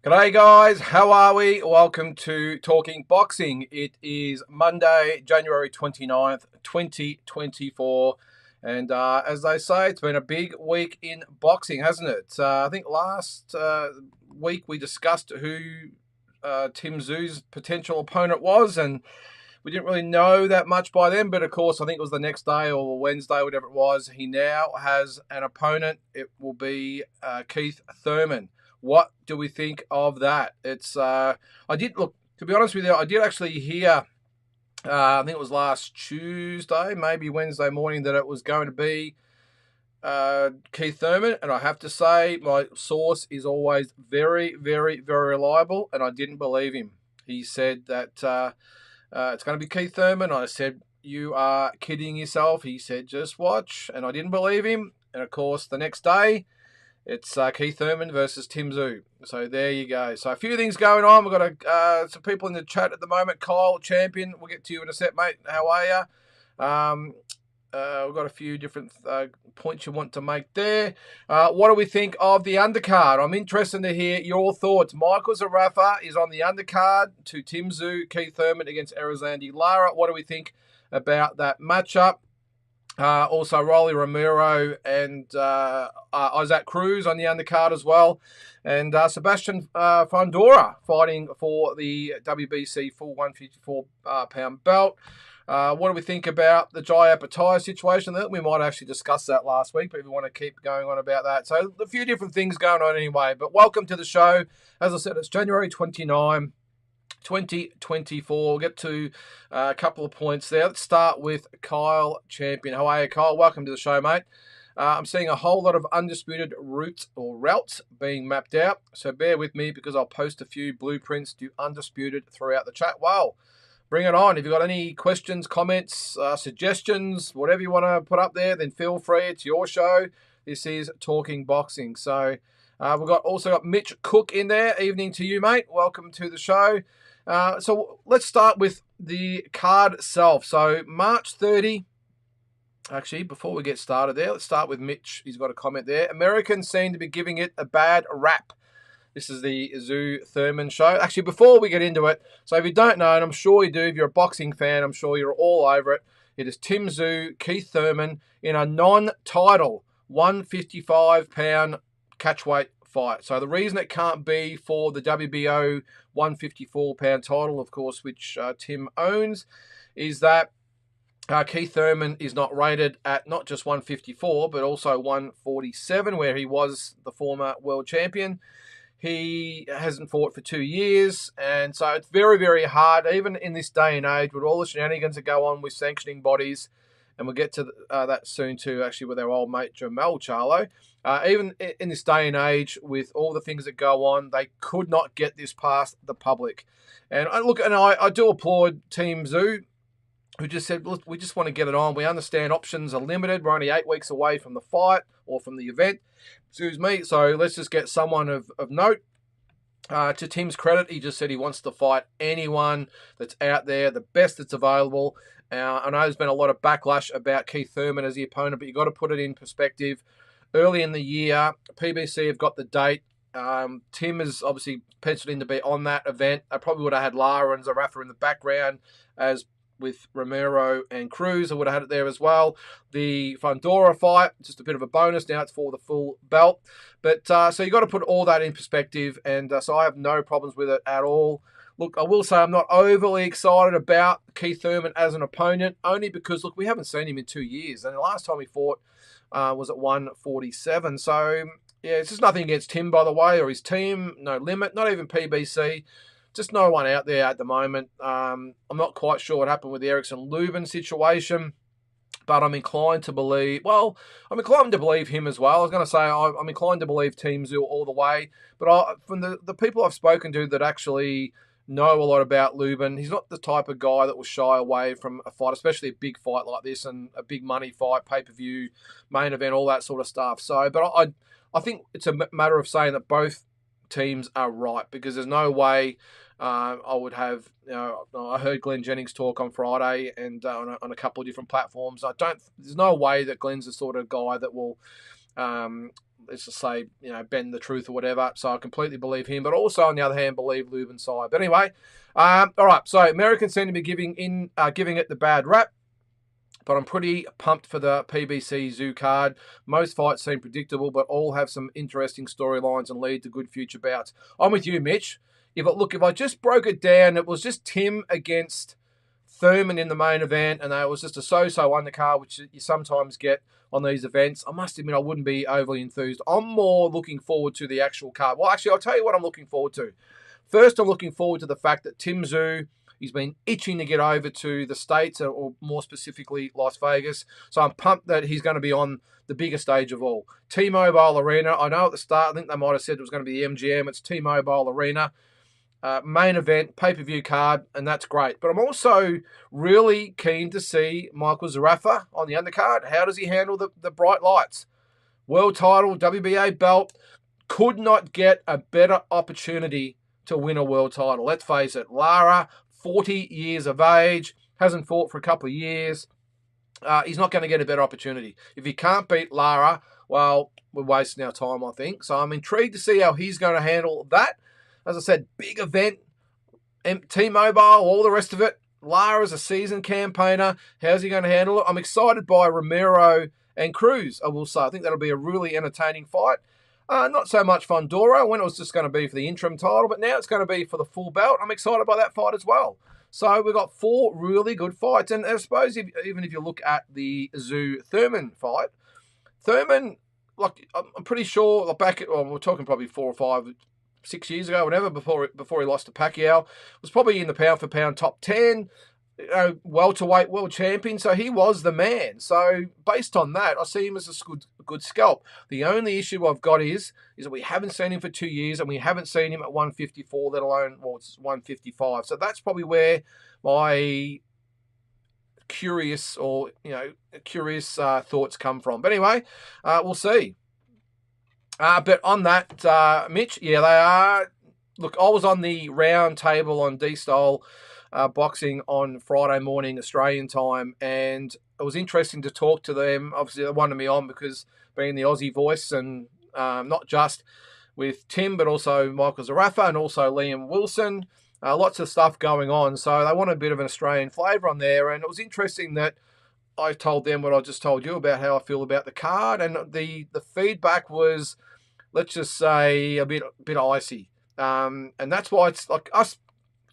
G'day guys, how are we? Welcome to Talking Boxing. It is Monday, January 29th, 2024. And as they say, it's been a big week in boxing, hasn't it? I think last week we discussed who Tim Tszyu's potential opponent was, and we didn't really know that much by then. But of course, I think it was the next day or Wednesday, whatever it was. He now has an opponent. It will be Keith Thurman. What do we think of that? It's I did look, to be honest with you, I did actually hear I think it was last Tuesday, maybe Wednesday morning, that it was going to be Keith Thurman, and I have to say my source is always very, very, very reliable, and I didn't believe him. He said that it's going to be Keith Thurman. I said, you are kidding yourself. He said, just watch, and I didn't believe him. And of course, the next day, it's Keith Thurman versus Tim Tszyu. So there you go. So a few things going on. We've got some people in the chat at the moment. Kyle, champion. We'll get to you in a sec, mate. How are you? We've got a few different points you want to make there. What do we think of the undercard? I'm interested to hear your thoughts. Michael Zarafa is on the undercard to Tim Tszyu, Keith Thurman against Erizlandi Lara. What do we think about that matchup? Also, Rolly Romero and Isaac Cruz on the undercard as well. And Sebastian Fondora fighting for the WBC full 154-pound belt. What do we think about the Jai Apatow situation? We might actually discuss that last week, but if we want to keep going on about that. So a few different things going on anyway. But welcome to the show. As I said, it's January 29, 2024. We'll get to a couple of points there. Let's start with Kyle Champion. How are you, Kyle? Welcome to the show, mate. I'm seeing a whole lot of undisputed routes being mapped out, so bear with me because I'll post a few blueprints to undisputed throughout the chat. Wow, bring it on. If you've got any questions, comments, suggestions, whatever you want to put up there, then feel free. It's your show. This is Talking Boxing. So we've also got Mitch Cook in there. Evening to you, mate. Welcome to the show. So let's start with the card itself. So March 30, actually, before we get started there, let's start with Mitch. He's got a comment there. Americans seem to be giving it a bad rap. This is the Tszyu Thurman show. Actually, before we get into it, so if you don't know, and I'm sure you do, if you're a boxing fan, I'm sure you're all over it. It is Tim Tszyu, Keith Thurman in a non-title 155-pound catchweight fight. So the reason it can't be for the WBO 154-pound title, of course, which Tim owns, is that Keith Thurman is not rated at not just 154, but also 147, where he was the former world champion. He hasn't fought for 2 years, and so it's very, very hard, even in this day and age, with all the shenanigans that go on with sanctioning bodies, and we'll get to that soon too, actually, with our old mate Jamal Charlo. Even in this day and age, with all the things that go on, they could not get this past the public. And I do applaud Team Tszyu, who just said, look, we just want to get it on. We understand options are limited. We're only 8 weeks away from the fight or from the event. Excuse me. So let's just get someone of note. To Tim's credit, he just said he wants to fight anyone that's out there, the best that's available. I know there's been a lot of backlash about Keith Thurman as the opponent, but you've got to put it in perspective. Early in the year, PBC have got the date. Tim is obviously penciled in to be on that event. I probably would have had Lara and Zarafa in the background, as with Romero and Cruz. I would have had it there as well. The Fondora fight, just a bit of a bonus. Now it's for the full belt. But so you've got to put all that in perspective. And so I have no problems with it at all. Look, I will say I'm not overly excited about Keith Thurman as an opponent, only because, look, we haven't seen him in 2 years. And the last time he fought was at 147. So, yeah, it's just nothing against him, by the way, or his team. No limit, not even PBC. Just no one out there at the moment. I'm not quite sure what happened with the Erickson Lubin situation, but I'm inclined to believe, I'm inclined to believe him as well. I was going to say I'm inclined to believe Team Tszyu all the way, but from the people I've spoken to that actually know a lot about Lubin, he's not the type of guy that will shy away from a fight, especially a big fight like this and a big money fight, pay-per-view, main event, all that sort of stuff. So, but I think it's a matter of saying that both teams are right, because there's no way I would have, I heard Glenn Jennings talk on Friday and on a couple of different platforms. There's no way that Glenn's the sort of guy that will let's just say, bend the truth or whatever. So I completely believe him, but also on the other hand, believe Lubin side. But anyway, all right. So Americans seem to be giving it the bad rap. But I'm pretty pumped for the PBC Zoo card. Most fights seem predictable, but all have some interesting storylines and lead to good future bouts. I'm with you, Mitch. If I just broke it down, it was just Tim against Thurman in the main event, and it was just a so-so undercard, which you sometimes get on these events. I must admit, I wouldn't be overly enthused. I'm more looking forward to the actual card. Well, actually, I'll tell you what I'm looking forward to. First, I'm looking forward to the fact that Tim Tszyu, he's been itching to get over to the States, or more specifically Las Vegas. So I'm pumped that he's going to be on the biggest stage of all. T-Mobile Arena. I know at the start, I think they might have said it was going to be the MGM. It's T-Mobile Arena. Main event, pay-per-view card, and that's great. But I'm also really keen to see Michael Zarafa on the undercard. How does he handle the bright lights? World title, WBA belt. Could not get a better opportunity to win a world title. Let's face it, Lara, 40 years of age, hasn't fought for a couple of years. He's not going to get a better opportunity. If he can't beat Lara, well, we're wasting our time, I think. So I'm intrigued to see how he's going to handle that. As I said, big event, T-Mobile, all the rest of it. Lara's a seasoned campaigner. How's he going to handle it? I'm excited by Romero and Cruz, I will say. I think that'll be a really entertaining fight. Not so much Fundora when it was just going to be for the interim title, but now it's going to be for the full belt. I'm excited by that fight as well. So we've got 4 really good fights. And I suppose even if you look at the Tszyu-Thurman fight, Thurman, I'm pretty sure, we're talking probably 4 or 5, 6 years ago, whatever, before he lost to Pacquiao, was probably in the pound-for-pound top 10, welterweight world champion, so he was the man. So based on that, I see him as a good scalp. The only issue I've got is that we haven't seen him for 2 years, and we haven't seen him at 154, let alone, it's 155. So that's probably where my curious thoughts come from. But anyway, we'll see. But on that, Mitch, yeah, they are. Look, I was on the round table on D-Style boxing on Friday morning Australian time, and it was interesting to talk to them. Obviously, they wanted me on because being the Aussie voice, and not just with Tim, but also Michael Zarafa and also Liam Wilson. Lots of stuff going on, so they wanted a bit of an Australian flavour on there, and it was interesting that I told them what I just told you about how I feel about the card, and the feedback was, let's just say, a bit icy. And that's why it's like us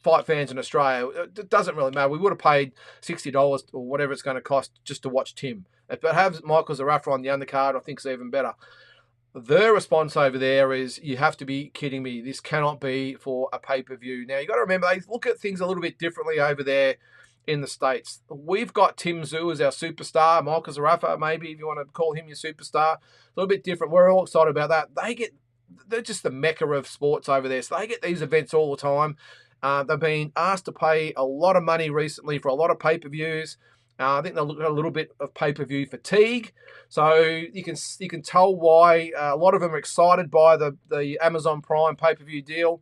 fight fans in Australia, it doesn't really matter. We would have paid $60 or whatever it's going to cost just to watch Tim. But have Michael Zarafa on the undercard, I think is even better. Their response over there is, you have to be kidding me. This cannot be for a pay-per-view. Now, you got to remember, they look at things a little bit differently over there in the States. We've got Tim Tszyu as our superstar, Michael Zarafa, maybe if you want to call him your superstar. A little bit different. We're all excited about that. They're just the mecca of sports over there. So they get these events all the time. They've been asked to pay a lot of money recently for a lot of pay-per-views. I think they're looking at a little bit of pay-per-view fatigue. So you can tell why a lot of them are excited by the Amazon Prime pay-per-view deal.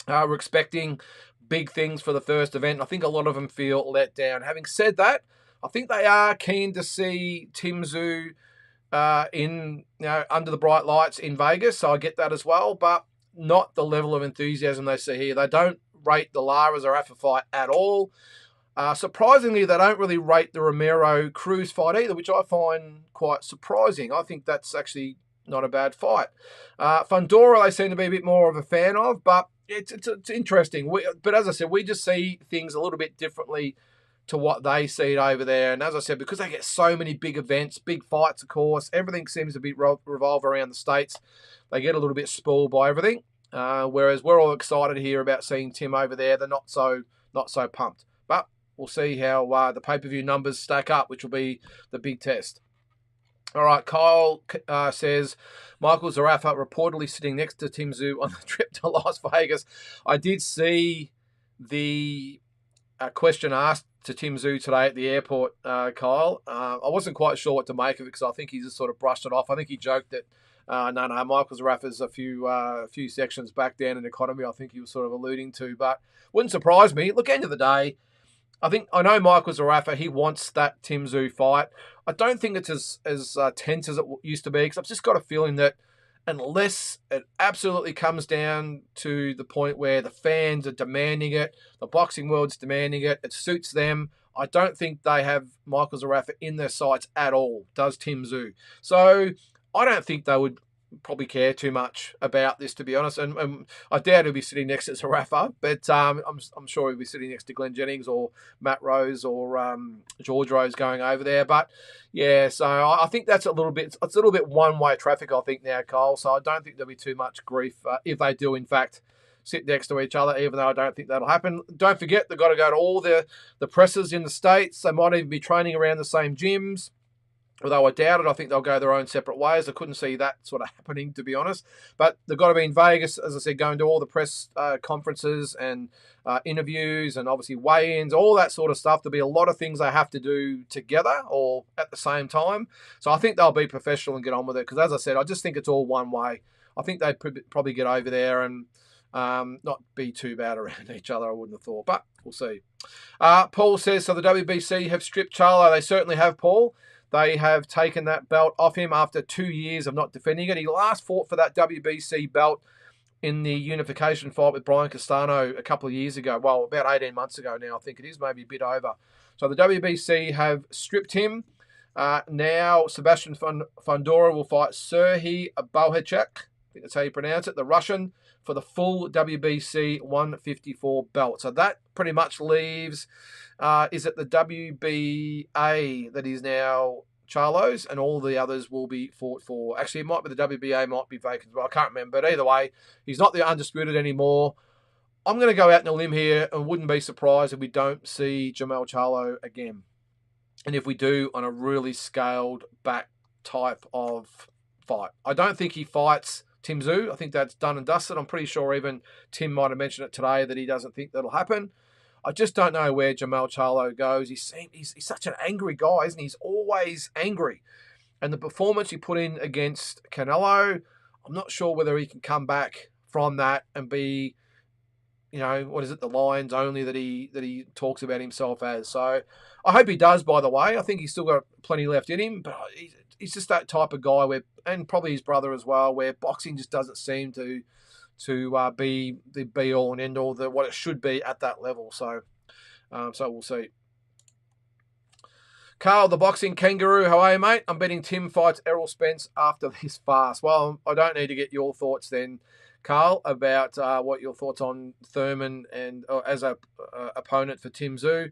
We're expecting big things for the first event. I think a lot of them feel let down. Having said that, I think they are keen to see Tim Tszyu under the bright lights in Vegas. So I get that as well, but not the level of enthusiasm they see here. They don't rate the Lara Zarafa fight at all. Surprisingly, they don't really rate the Romero-Cruz fight either, which I find quite surprising. I think that's actually not a bad fight. Fundora, they seem to be a bit more of a fan of, but it's interesting. But as I said, we just see things a little bit differently to what they see it over there. And as I said, because they get so many big events, big fights, of course, everything seems to be revolve around the States. They get a little bit spoiled by everything. Whereas we're all excited here about seeing Tim over there. They're not so pumped. But we'll see how the pay-per-view numbers stack up, which will be the big test. All right, Kyle says, Michael Zarafa reportedly sitting next to Tim Tszyu on the trip to Las Vegas. I did see the question asked to Tim Tszyu today at the airport, Kyle. I wasn't quite sure what to make of it because I think he just sort of brushed it off. I think he joked that, no, Michael Zarafa's a few sections back down in economy, I think he was sort of alluding to. But wouldn't surprise me. Look, end of the day, I know Michael Zarafa, he wants that Tim Tszyu fight. I don't think it's as tense as it used to be, because I've just got a feeling that unless it absolutely comes down to the point where the fans are demanding it, the boxing world's demanding it, it suits them, I don't think they have Michael Zarafa in their sights at all, does Tim Tszyu. So I don't think they would probably care too much about this, to be honest. And I doubt he'll be sitting next to Zarafa, but I'm sure he'll be sitting next to Glenn Jennings or Matt Rose or George Rose going over there. But yeah, so I think it's a little bit one-way traffic, I think, now, Cole. So I don't think there'll be too much grief if they do, in fact, sit next to each other, even though I don't think that'll happen. Don't forget, they've got to go to all the presses in the States. They might even be training around the same gyms. Although I doubt it, I think they'll go their own separate ways. I couldn't see that sort of happening, to be honest. But they've got to be in Vegas, as I said, going to all the press conferences and interviews and obviously weigh-ins, all that sort of stuff. There'll be a lot of things they have to do together or at the same time. So I think they'll be professional and get on with it, because, as I said, I just think it's all one way. I think they'd probably get over there and not be too bad around each other, I wouldn't have thought. But we'll see. Paul says, so the WBC have stripped Charlo. They certainly have, Paul. They have taken that belt off him after 2 years of not defending it. He last fought for that WBC belt in the unification fight with Brian Castano a couple of years ago. Well, about 18 months ago now, I think it is, maybe a bit over. So the WBC have stripped him. Now Sebastian Fundora will fight Serhii Bohachek, I think that's how you pronounce it, the Russian, for the full WBC 154 belt. So that pretty much leaves... is it the WBA that is now Charlo's, and all the others will be fought for? Actually, it might be the WBA, might be vacant as well. I can't remember. But either way, he's not the undisputed anymore. I'm going to go out on a limb here and wouldn't be surprised if we don't see Jermell Charlo again. And if we do, on a really scaled back type of fight. I don't think he fights Tim Tszyu. I think that's done and dusted. I'm pretty sure even Tim might have mentioned it today that he doesn't think that'll happen. I just don't know where Jermell Charlo goes. He's such an angry guy, isn't he? He's always angry. And the performance he put in against Canelo, I'm not sure whether he can come back from that and be, what is it, the Lions only that he talks about himself as. So I hope he does, by the way. I think he's still got plenty left in him, but he's just that type of guy where, and probably his brother as well, where boxing just doesn't seem to be the be-all and end-all, what it should be at that level. So we'll see. Carl, the boxing kangaroo, how are you, mate? I'm betting Tim fights Errol Spence after this fast. Well, I don't need to get your thoughts then, Carl, about what your thoughts on Thurman and as a opponent for Tim Tszyu.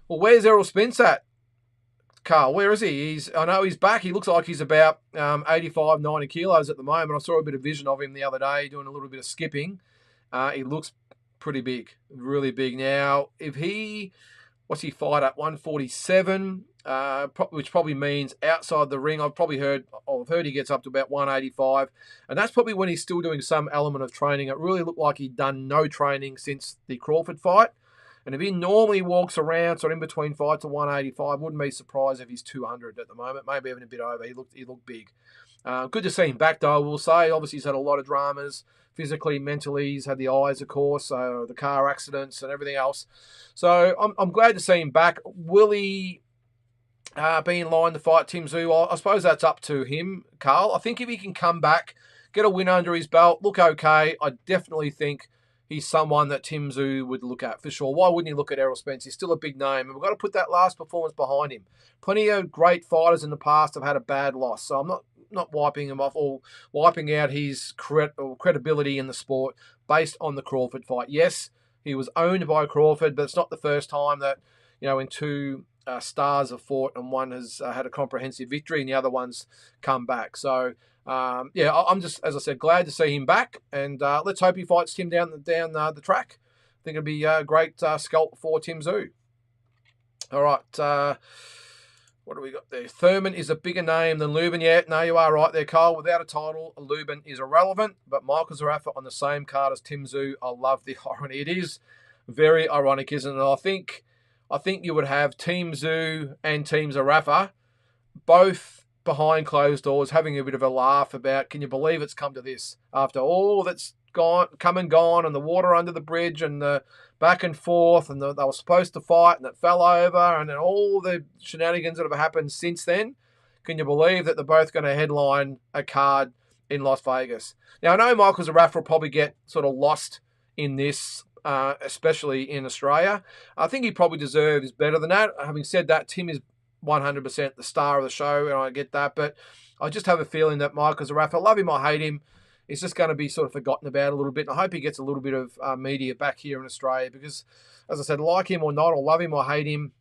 Well, where's Errol Spence at? Carl, where is he? I know he's back. He looks like he's about 85, 90 kilos at the moment. I saw a bit of vision of him the other day doing a little bit of skipping. He looks pretty big, really big. Now, what's he fight at? 147, which probably means outside the ring. I've heard he gets up to about 185. And that's probably when he's still doing some element of training. It really looked like he'd done no training since the Crawford fight. And if he normally walks around sort of in between fights at 185, wouldn't be surprised if he's 200 at the moment, maybe even a bit over. He looked big. Good to see him back, though, I will say. Obviously, he's had a lot of dramas, physically, mentally. He's had the eyes, of course, the car accidents and everything else. So I'm glad to see him back. Will he be in line to fight Tim Tszyu? I suppose that's up to him, Carl. I think if he can come back, get a win under his belt, look okay, I definitely think he's someone that Tim Tszyu would look at for sure. Why wouldn't he look at Errol Spence? He's still a big name, and we've got to put that last performance behind him. Plenty of great fighters in the past have had a bad loss, so I'm not wiping him off or wiping out his credibility in the sport based on the Crawford fight. Yes, he was owned by Crawford, but it's not the first time that, when two stars have fought and one has had a comprehensive victory and the other one's come back. So, I'm just, as I said, glad to see him back, and let's hope he fights Tim down the track. I think it'll be a great scalp for Tim Tszyu. All right, what do we got there? Thurman is a bigger name than Lubin. Yeah, no, you are right there, Carl. Without a title, Lubin is irrelevant, but Michael Zarafa on the same card as Tim Tszyu. I love the irony. It is very ironic, isn't it? I think you would have Team Tszyu and Team Zarafa both behind closed doors having a bit of a laugh about, can you believe it's come to this after all that's come and gone, and the water under the bridge, and the back and forth, and they were supposed to fight, and it fell over, and then all the shenanigans that have happened since then. Can you believe that they're both going to headline a card in Las Vegas? Now, I know Michael Zarafa will probably get sort of lost in this, especially in Australia. I think he probably deserves better than that. Having said that, Tim is 100% the star of the show, and I get that, but I just have a feeling that Michael Zarafa, I love him, I hate him, is just going to be sort of forgotten about a little bit. And I hope he gets a little bit of media back here in Australia because, as I said, like him or not, or love him or hate him,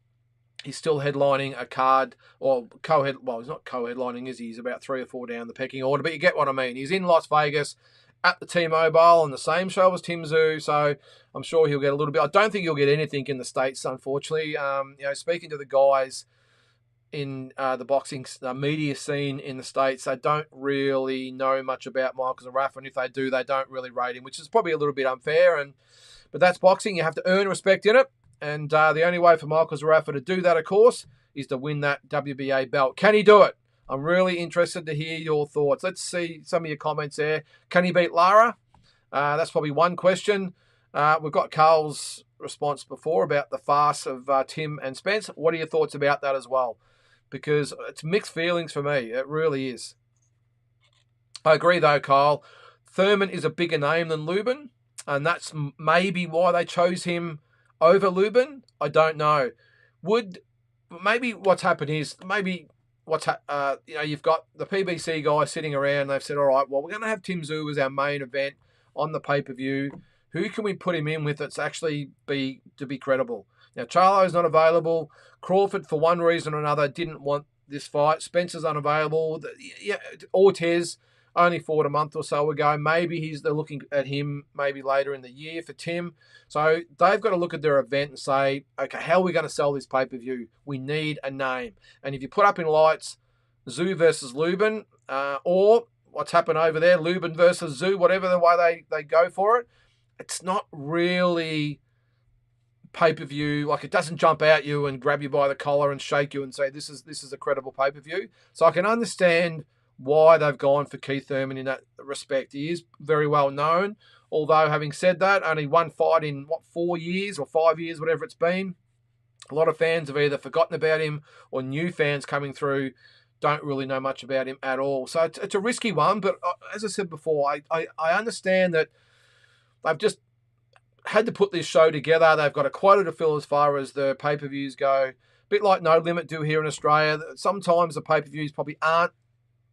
he's still headlining a card, or co-head. Well, he's not co-headlining, is he? He's about 3 or 4 down the pecking order, but you get what I mean. He's in Las Vegas at the T-Mobile on the same show as Tim Zhu, so I'm sure he'll get a little bit. I don't think he'll get anything in the States, unfortunately. Speaking to the guys in the boxing media scene in the States, they don't really know much about Michael Zarafa, and if they do, they don't really rate him, which is probably a little bit unfair. But that's boxing. You have to earn respect in it, and the only way for Michael Zarafa to do that, of course, is to win that WBA belt. Can he do it? I'm really interested to hear your thoughts. Let's see some of your comments there. Can he beat Lara? That's probably one question. We've got Carl's response before about the farce of Tim and Spence. What are your thoughts about that as well? Because it's mixed feelings for me. It really is. I agree, though, Kyle. Thurman is a bigger name than Lubin, and that's maybe why they chose him over Lubin. I don't know. Maybe what's happened is you've got the PBC guys sitting around. They've said, all right, well, we're going to have Tim Zhu as our main event on the pay-per-view. Who can we put him in with that's actually to be credible? Now, Charlo's not available. Crawford, for one reason or another, didn't want this fight. Spencer's unavailable. Ortiz only fought a month or so ago. Maybe they're looking at him maybe later in the year for Tim. So they've got to look at their event and say, okay, how are we going to sell this pay-per-view? We need a name. And if you put up in lights Zhu versus Lubin, or what's happened over there, Lubin versus Zhu, whatever the way they go for it, it's not really pay-per-view. Like, it doesn't jump out you and grab you by the collar and shake you and say this is a credible pay-per-view. So I can understand why they've gone for Keith Thurman in that respect. He is very well known, although having said that, only one fight in 4 years or 5 years, whatever it's been. A lot of fans have either forgotten about him, or new fans coming through don't really know much about him at all. So it's a risky one, but as I said before, I understand that they've just had to put this show together. They've got a quota to fill as far as the pay-per-views go. A bit like No Limit do here in Australia. Sometimes the pay-per-views probably aren't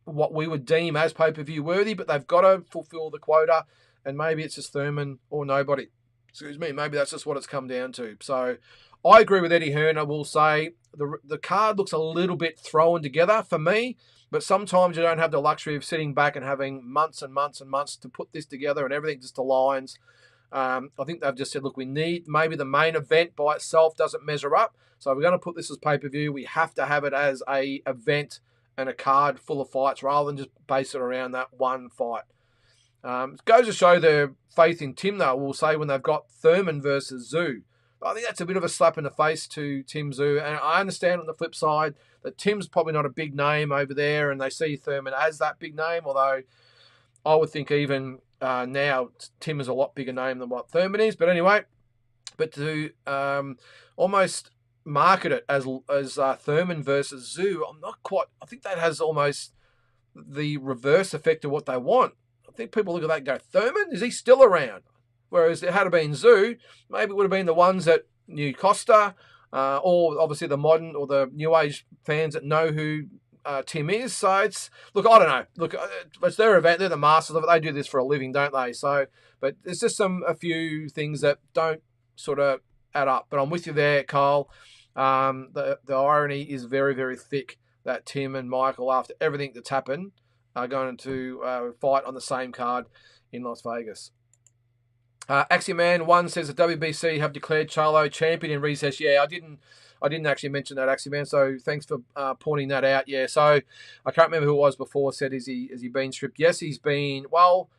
what we would deem as pay-per-view worthy, but they've got to fulfill the quota, and maybe it's just Thurman or nobody. Excuse me, maybe that's just what it's come down to. So I agree with Eddie Hearn. I will say the card looks a little bit thrown together for me, but sometimes you don't have the luxury of sitting back and having months and months and months to put this together and everything just aligns. I think they've just said, look, we need maybe the main event by itself doesn't measure up. So if we're going to put this as pay-per-view, we have to have it as a event and a card full of fights rather than just base it around that one fight. It goes to show their faith in Tim, though, we'll say, when they've got Thurman versus Zhu. I think that's a bit of a slap in the face to Tim Zhu. And I understand on the flip side that Tim's probably not a big name over there, and they see Thurman as that big name, although I would think even now Tim is a lot bigger name than what Thurman is. But anyway, to almost market it as Thurman versus Zhu, I'm not quite. I think that has almost the reverse effect of what they want. I think people look at that and go, Thurman, is he still around? Whereas it had been Zhu, maybe it would have been the ones that knew Costa, or obviously the modern or the new age fans that know who Tim is. So it's, look, I don't know. Look, it's their event. They're the masters of it. They do this for a living, don't they? So, but there's just a few things that don't sort of add up. But I'm with you there, Kyle. The irony is very, very thick that Tim and Michael, after everything that's happened, are going to fight on the same card in Las Vegas. Axioman 1 says the WBC have declared Charlo champion in recess. Yeah, I didn't actually mention that, Axioman, so thanks for pointing that out. Yeah, so I can't remember who it was before said, has he been stripped? Yes, he's been, well,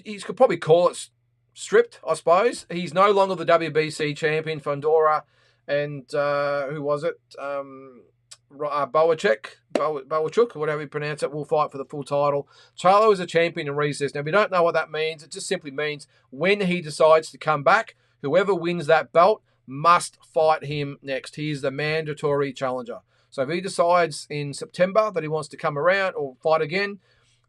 he could probably call it stripped, I suppose. He's no longer the WBC champion for Andorra, and who was it? Boachuk, whatever you pronounce it, will fight for the full title. Charlo is a champion in recess. Now, if you don't know what that means, it just simply means when he decides to come back, whoever wins that belt must fight him next. He is the mandatory challenger. So if he decides in September that he wants to come around or fight again,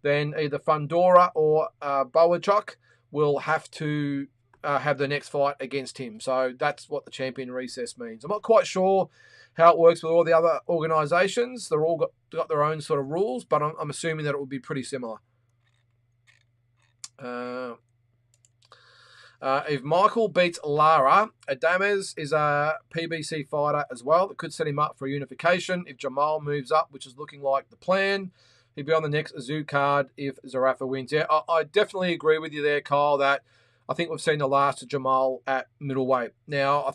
then either Fundora or Boachuk will have to have the next fight against him. So that's what the champion recess means. I'm not quite sure how it works with all the other organisations. They're all got their own sort of rules, but I'm assuming that it will be pretty similar. If Michael beats Lara, Adames is a PBC fighter as well. It could set him up for a unification. If Jamal moves up, which is looking like the plan, he'd be on the next Zoo card if Zerafa wins. Yeah, I definitely agree with you there, Kyle, that I think we've seen the last of Jamal at middleweight. Now,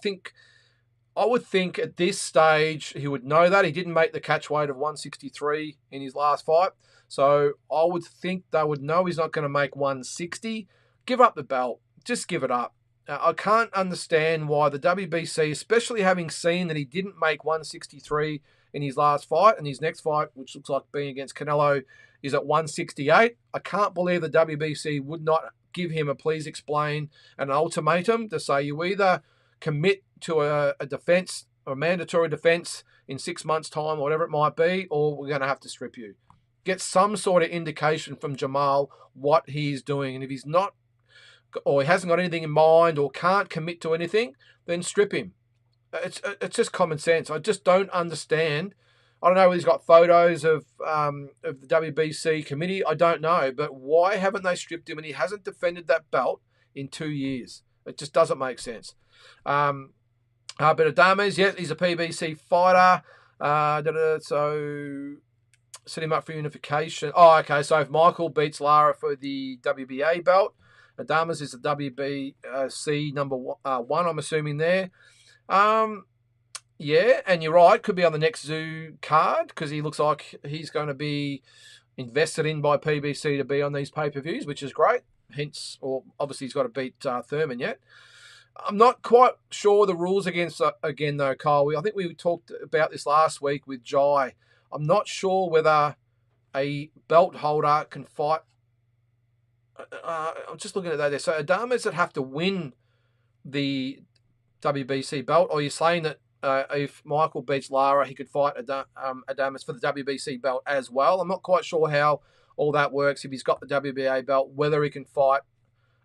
I would think at this stage he would know that. He didn't make the catch weight of 163 in his last fight. So I would think they would know he's not going to make 160. Give up the belt. Just give it up. I can't understand why the WBC, especially having seen that he didn't make 163 in his last fight, and his next fight, which looks like being against Canelo, is at 168. I can't believe the WBC would not give him a please explain, an ultimatum to say you either commit to a defense, a mandatory defense in 6 months' time, or whatever it might be, or we're going to have to strip you. Get some sort of indication from Jamal what he's doing, and if he's not, or he hasn't got anything in mind, or can't commit to anything, then strip him. It's just common sense. I just don't understand. I don't know whether he's got photos of the WBC committee. I don't know. But why haven't they stripped him and he hasn't defended that belt in 2 years? It just doesn't make sense. But Adames, yes, he's a PBC fighter. So set him up for unification. Oh, okay. So if Michael beats Lara for the WBA belt, Adames is the WBC number one, I'm assuming there. Yeah, and you're right. Could be on the next Zoo card because he looks like he's going to be invested in by PBC to be on these pay-per-views, which is great. Hence, or obviously he's got to beat Thurman yet. I'm not quite sure the rules against again though, Kyle. I think we talked about this last week with Jai. I'm not sure whether a belt holder can fight. I'm just looking at that there. So Adames would have to win the WBC belt, or you're saying that if Michael beats Lara, he could fight Adames for the WBC belt as well. I'm not quite sure how all that works. If he's got the WBA belt, whether he can fight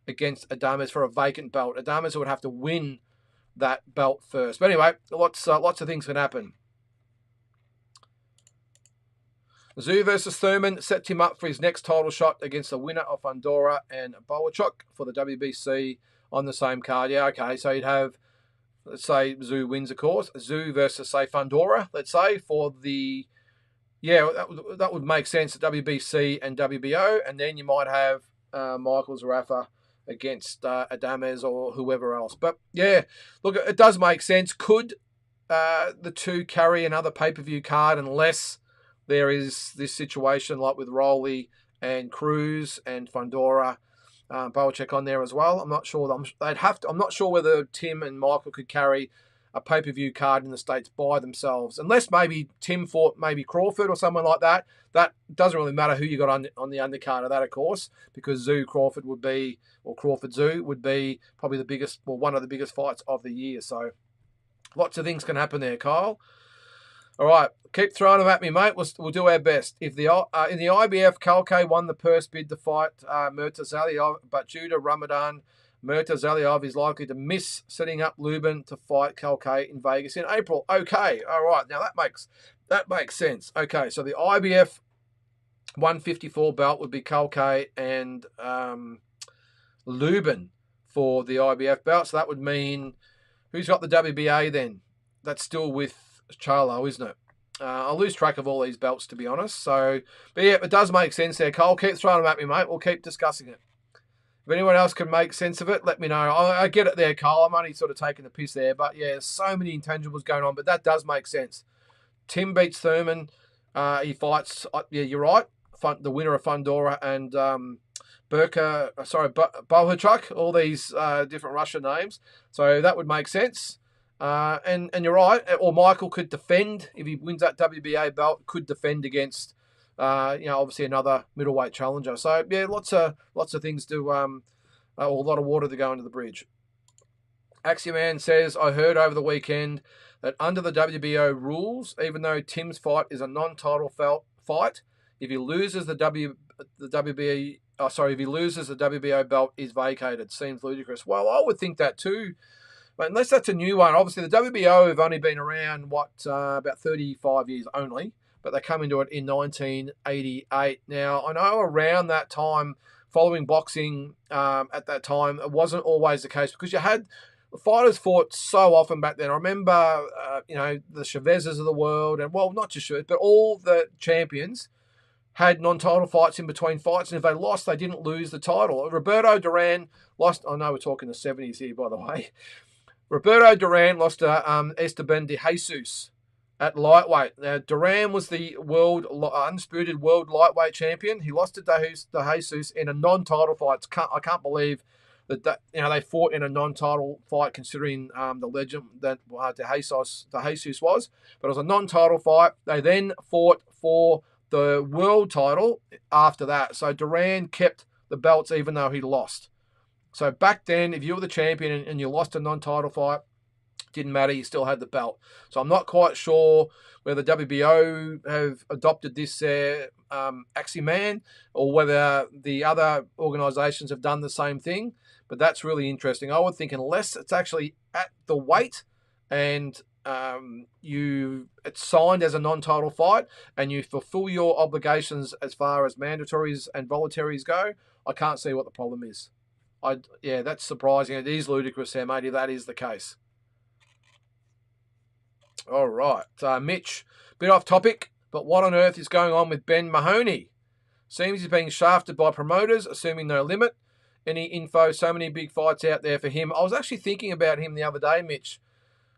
against Adames for a vacant belt. Adames would have to win that belt first. But anyway, lots of things can happen. Zoo versus Thurman sets him up for his next title shot against the winner of Fundora and Boachuk for the WBC on the same card. Yeah, okay, so you'd have, let's say Zoo wins, of course. Zoo versus, say, Fundora, let's say, for the... Yeah, that would make sense, WBC and WBO, and then you might have Michael Zerafa against Adames or whoever else. But, yeah, look, it does make sense. Could the two carry another pay-per-view card unless there is this situation like with Rowley and Cruz and Fundora, Boachuk on there as well? I'm not sure. I'm not sure whether Tim and Michael could carry a pay-per-view card in the States by themselves, unless maybe Tim fought maybe Crawford or someone like that. That doesn't really matter who you got on the undercard of that, of course, because Zoo Crawford would be, or Crawford Zoo would be probably the biggest, well, one of the biggest fights of the year. So lots of things can happen there, Kyle. All right, keep throwing them at me, mate. We'll do our best. If the in the IBF, Kalke won the purse bid to fight Murtazaliyev, but due to Ramadan, Murtazaliyev is likely to miss setting up Lubin to fight Kalke in Vegas in April. Okay, all right. Now that makes sense. Okay, so the IBF 154 belt would be Kalke and Lubin for the IBF belt. So that would mean who's got the WBA then? That's still with Charlo, isn't it? I'll lose track of all these belts, to be honest. So, but yeah, it does make sense there, Cole. Keep throwing them at me, mate. We'll keep discussing it. If anyone else can make sense of it, let me know. I get it there, Cole. I'm only sort of taking the piss there. But yeah, so many intangibles going on. But that does make sense. Tim beats Thurman. He fights, yeah, you're right, the winner of Fundora and Boachuk, all these different Russian names. So that would make sense. And you're right. Or Michael could defend if he wins that WBA belt. Could defend against, obviously another middleweight challenger. So yeah, lots of things to or a lot of water to go under the bridge. Axioman says, I heard over the weekend that under the WBO rules, even though Tim's fight is a non-title fight, if he loses the WBO belt is vacated. Seems ludicrous. Well, I would think that too. But unless that's a new one, obviously the WBO have only been around, about 35 years only, but they come into it in 1988. Now, I know around that time, following boxing at that time, it wasn't always the case because you had fighters fought so often back then. I remember, the Chavezes of the world, and well, not just Chavez, but all the champions had non-title fights in between fights, and if they lost, they didn't lose the title. Roberto Duran lost. I know we're talking the 70s here, by the way. Roberto Duran lost to Esteban de Jesus at lightweight. Now, Duran was the undisputed world lightweight champion. He lost to de Jesus in a non-title fight. I can't believe that they fought in a non-title fight, considering the legend that de Jesus was. But it was a non-title fight. They then fought for the world title after that. So Duran kept the belts even though he lost. So back then, if you were the champion and you lost a non-title fight, didn't matter, you still had the belt. So I'm not quite sure whether WBO have adopted this axioman or whether the other organisations have done the same thing. But that's really interesting. I would think unless it's actually at the weight and it's signed as a non-title fight and you fulfill your obligations as far as mandatories and voluntaries go, I can't see what the problem is. That's surprising. It is ludicrous, there, mate, if that is the case. All right. Mitch, bit off topic, but what on earth is going on with Ben Mahoney? Seems he's being shafted by promoters, assuming no limit. Any info? So many big fights out there for him. I was actually thinking about him the other day, Mitch.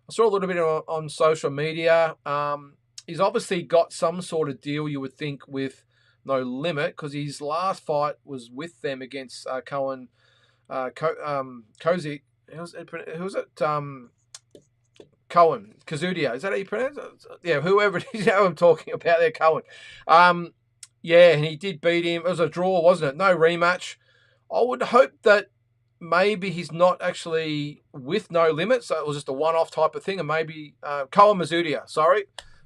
I saw a little bit on social media. He's obviously got some sort of deal, you would think, with No Limit, because his last fight was with them against Cohen. Cozy, who was it? Cohen, Kazudia. Is that how you pronounce it? Yeah, whoever it is, I'm talking about there, Cohen. And he did beat him. It was a draw, wasn't it? No rematch. I would hope that maybe he's not actually with No Limit, so it was just a one-off type of thing, and maybe Cohen Mazudia, sorry,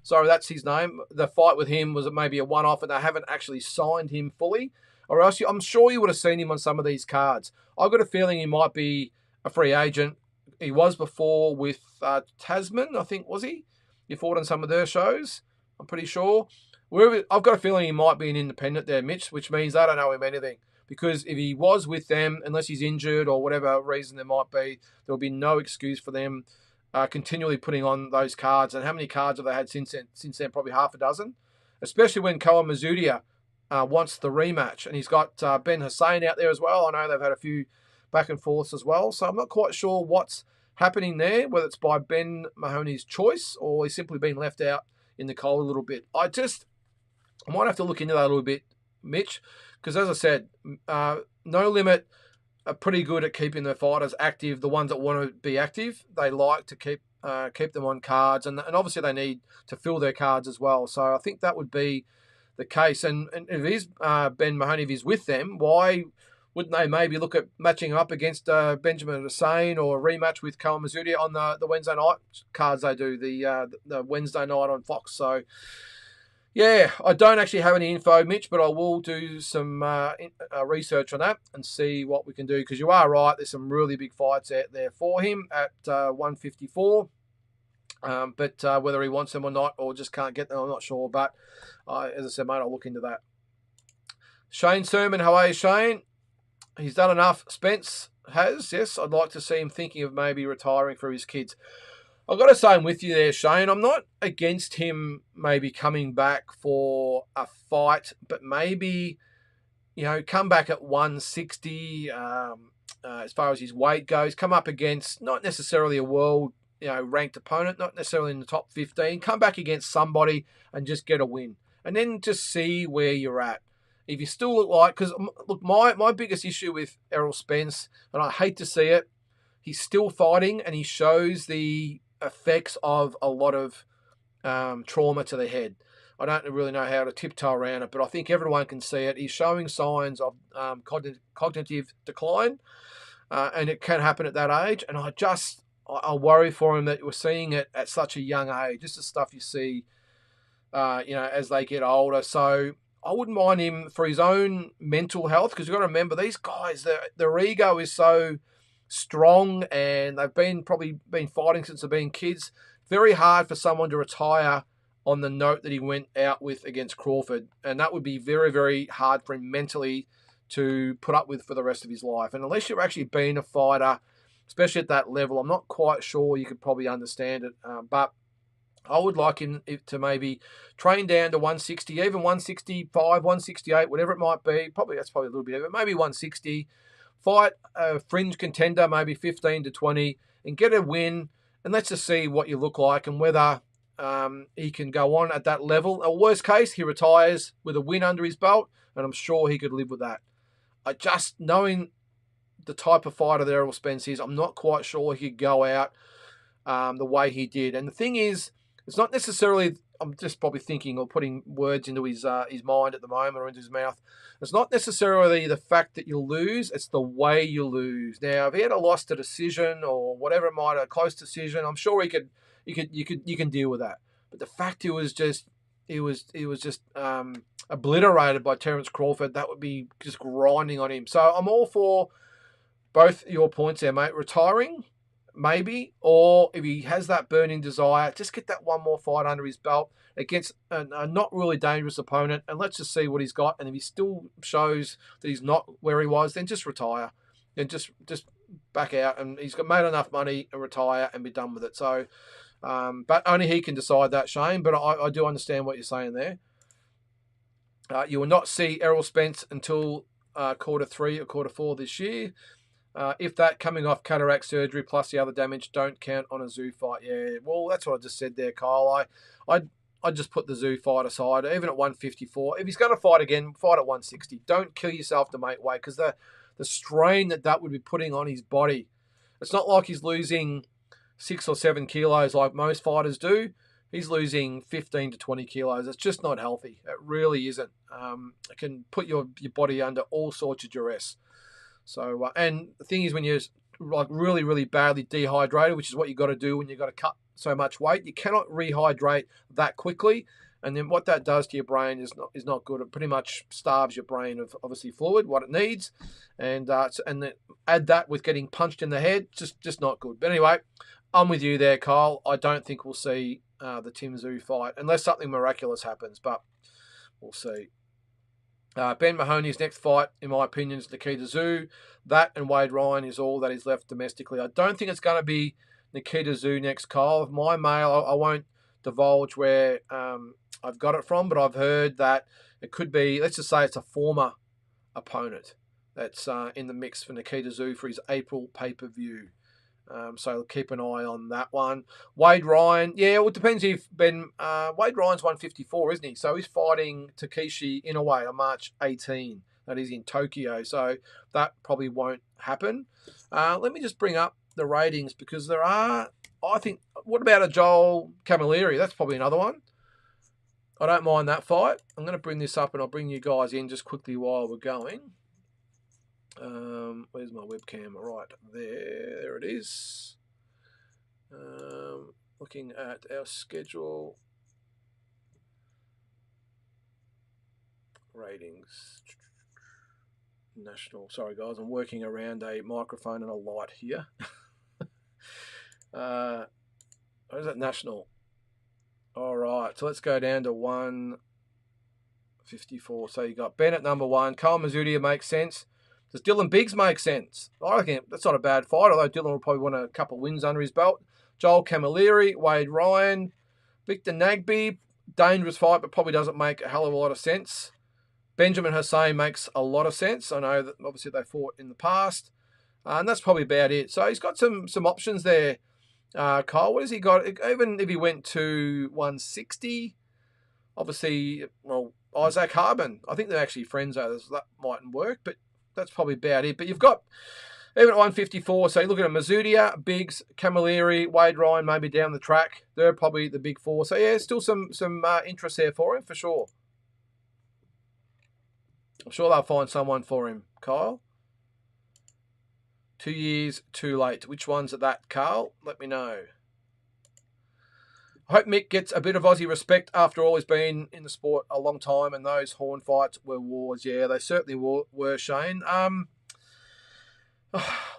that's his name. The fight with him was maybe a one-off, and they haven't actually signed him fully, or else I'm sure you would have seen him on some of these cards. I've got a feeling he might be a free agent. He was before with Tasman, I think, was he? He fought on some of their shows, I'm pretty sure. I've got a feeling he might be an independent there, Mitch, which means I don't know him anything. Because if he was with them, unless he's injured or whatever reason there might be, there'll be no excuse for them continually putting on those cards. And how many cards have they had since then? Probably half a dozen. Especially when Cohen Mazudia wants the rematch. And he's got Ben Hussein out there as well. I know they've had a few back and forths as well. So I'm not quite sure what's happening there, whether it's by Ben Mahoney's choice or he's simply been left out in the cold a little bit. I might have to look into that a little bit, Mitch, because as I said, No Limit are pretty good at keeping their fighters active. The ones that want to be active, they like to keep them on cards, and obviously they need to fill their cards as well. So I think that would be the case. And if it is Ben Mahoney, if he's with them, why wouldn't they maybe look at matching up against Benjamin Hussein or a rematch with Cohen Mazudia on the Wednesday night cards they do, the Wednesday night on Fox? So yeah, I don't actually have any info, Mitch, but I will do some research on that and see what we can do, because you are right, there's some really big fights out there for him at 154. But whether he wants them or not, or just can't get them, I'm not sure. But as I said, mate, I'll look into that. Shane Sermon, how are you, Shane? He's done enough. Spence has, yes. I'd like to see him thinking of maybe retiring for his kids. I've got to say I'm with you there, Shane. I'm not against him maybe coming back for a fight, but maybe, come back at 160 as far as his weight goes. Come up against not necessarily a world, ranked opponent, not necessarily in the top 15. Come back against somebody and just get a win. And then just see where you're at. If you still look like, because look, my biggest issue with Errol Spence, and I hate to see it, he's still fighting and he shows the effects of a lot of trauma to the head. I don't really know how to tiptoe around it, but I think everyone can see it. He's showing signs of cognitive decline, and it can happen at that age. And I worry for him that we're seeing it at such a young age. Just the stuff you see, as they get older. So I wouldn't mind him for his own mental health, because you've got to remember, these guys, their ego is so strong, and they've probably been fighting since they've been kids. Very hard for someone to retire on the note that he went out with against Crawford, and that would be very, very hard for him mentally to put up with for the rest of his life. And unless you're actually being a fighter, especially at that level, I'm not quite sure you could probably understand it. But I would like him to maybe train down to 160, even 165, 168, whatever it might be. That's probably a little bit of it. Maybe 160. Fight a fringe contender, maybe 15 to 20, and get a win. And let's just see what you look like and whether he can go on at that level. Or worst case, he retires with a win under his belt, and I'm sure he could live with that. Knowing the type of fighter that Errol Spence is, I'm not quite sure he could go out the way he did. And the thing is, it's not necessarily, I'm just probably thinking or putting words into his mind at the moment, or into his mouth. It's not necessarily the fact that you lose, it's the way you lose. Now, if he had lost a decision or whatever it might, a close decision, I'm sure you can deal with that. But the fact he was just obliterated by Terence Crawford, that would be just grinding on him. So I'm all for both your points there, mate. Retiring, maybe, or if he has that burning desire, just get that one more fight under his belt against a not really dangerous opponent, and let's just see what he's got. And if he still shows that he's not where he was, then just retire and just back out. And he's made enough money and retire and be done with it. So, but only he can decide that, Shane. But I do understand what you're saying there. You will not see Errol Spence until quarter 3 or quarter 4 this year. If that, coming off cataract surgery plus the other damage, don't count on a zoo fight. Yeah, well, that's what I just said there, Kyle. I just put the zoo fight aside, even at 154. If he's going to fight again, fight at 160. Don't kill yourself to make weight, because the strain that would be putting on his body. It's not like he's losing 6 or 7 kilos like most fighters do. He's losing 15 to 20 kilos. It's just not healthy. It really isn't. It can put your body under all sorts of duress. So, and the thing is, when you're like really, really badly dehydrated, which is what you got to do when you've got to cut so much weight, you cannot rehydrate that quickly. And then what that does to your brain is not good. It pretty much starves your brain of obviously fluid, what it needs, and then add that with getting punched in the head, just not good. But anyway, I'm with you there, Kyle. I don't think we'll see the Tim Tszyu fight unless something miraculous happens, but we'll see. Ben Mahoney's next fight, in my opinion, is Nikita Tszyu. That and Wade Ryan is all that is left domestically. I don't think it's going to be Nikita Tszyu next, Kyle. My mail, I won't divulge where I've got it from, but I've heard that it could be, let's just say it's a former opponent that's in the mix for Nikita Tszyu for his April pay-per-view. So keep an eye on that one. Wade Ryan, yeah, well, it depends if Wade Ryan's 154, isn't he? So he's fighting Takeshi Inoue on March 18. That is in Tokyo. So that probably won't happen. Let me just bring up the ratings, because there are, I think, what about a Joel Camilleri? That's probably another one. I don't mind that fight. I'm going to bring this up and I'll bring you guys in just quickly while we're going. Where's my webcam? Right there it is. Looking at our schedule. Ratings. National. Sorry guys, I'm working around a microphone and a light here. Where's that? National. Alright, so let's go down to 154. So you got Ben at number 1. Cole Mazzutia makes sense. Does Dylan Biggs make sense? I reckon that's not a bad fight, although Dylan will probably want a couple of wins under his belt. Joel Camilleri, Wade Ryan, Victor Nagby, dangerous fight, but probably doesn't make a hell of a lot of sense. Benjamin Hussein makes a lot of sense. I know that obviously they fought in the past, and that's probably about it. So he's got some options there, Kyle. What has he got? Even if he went to 160, obviously, well, Isaac Harbin. I think they're actually friends, though. So that mightn't work, but that's probably about it. But you've got Even at 154, so you look at Mazudia, Biggs, Camilleri, Wade Ryan, maybe down the track. They're probably the big four. So yeah, still some interest there for him for sure. I'm sure they'll find someone for him, Kyle. 2 years too late. Which one's at that, Carl? Let me know. I hope Mick gets a bit of Aussie respect. After all, he's been in the sport a long time, and those horn fights were wars. Yeah, they certainly were, Shane.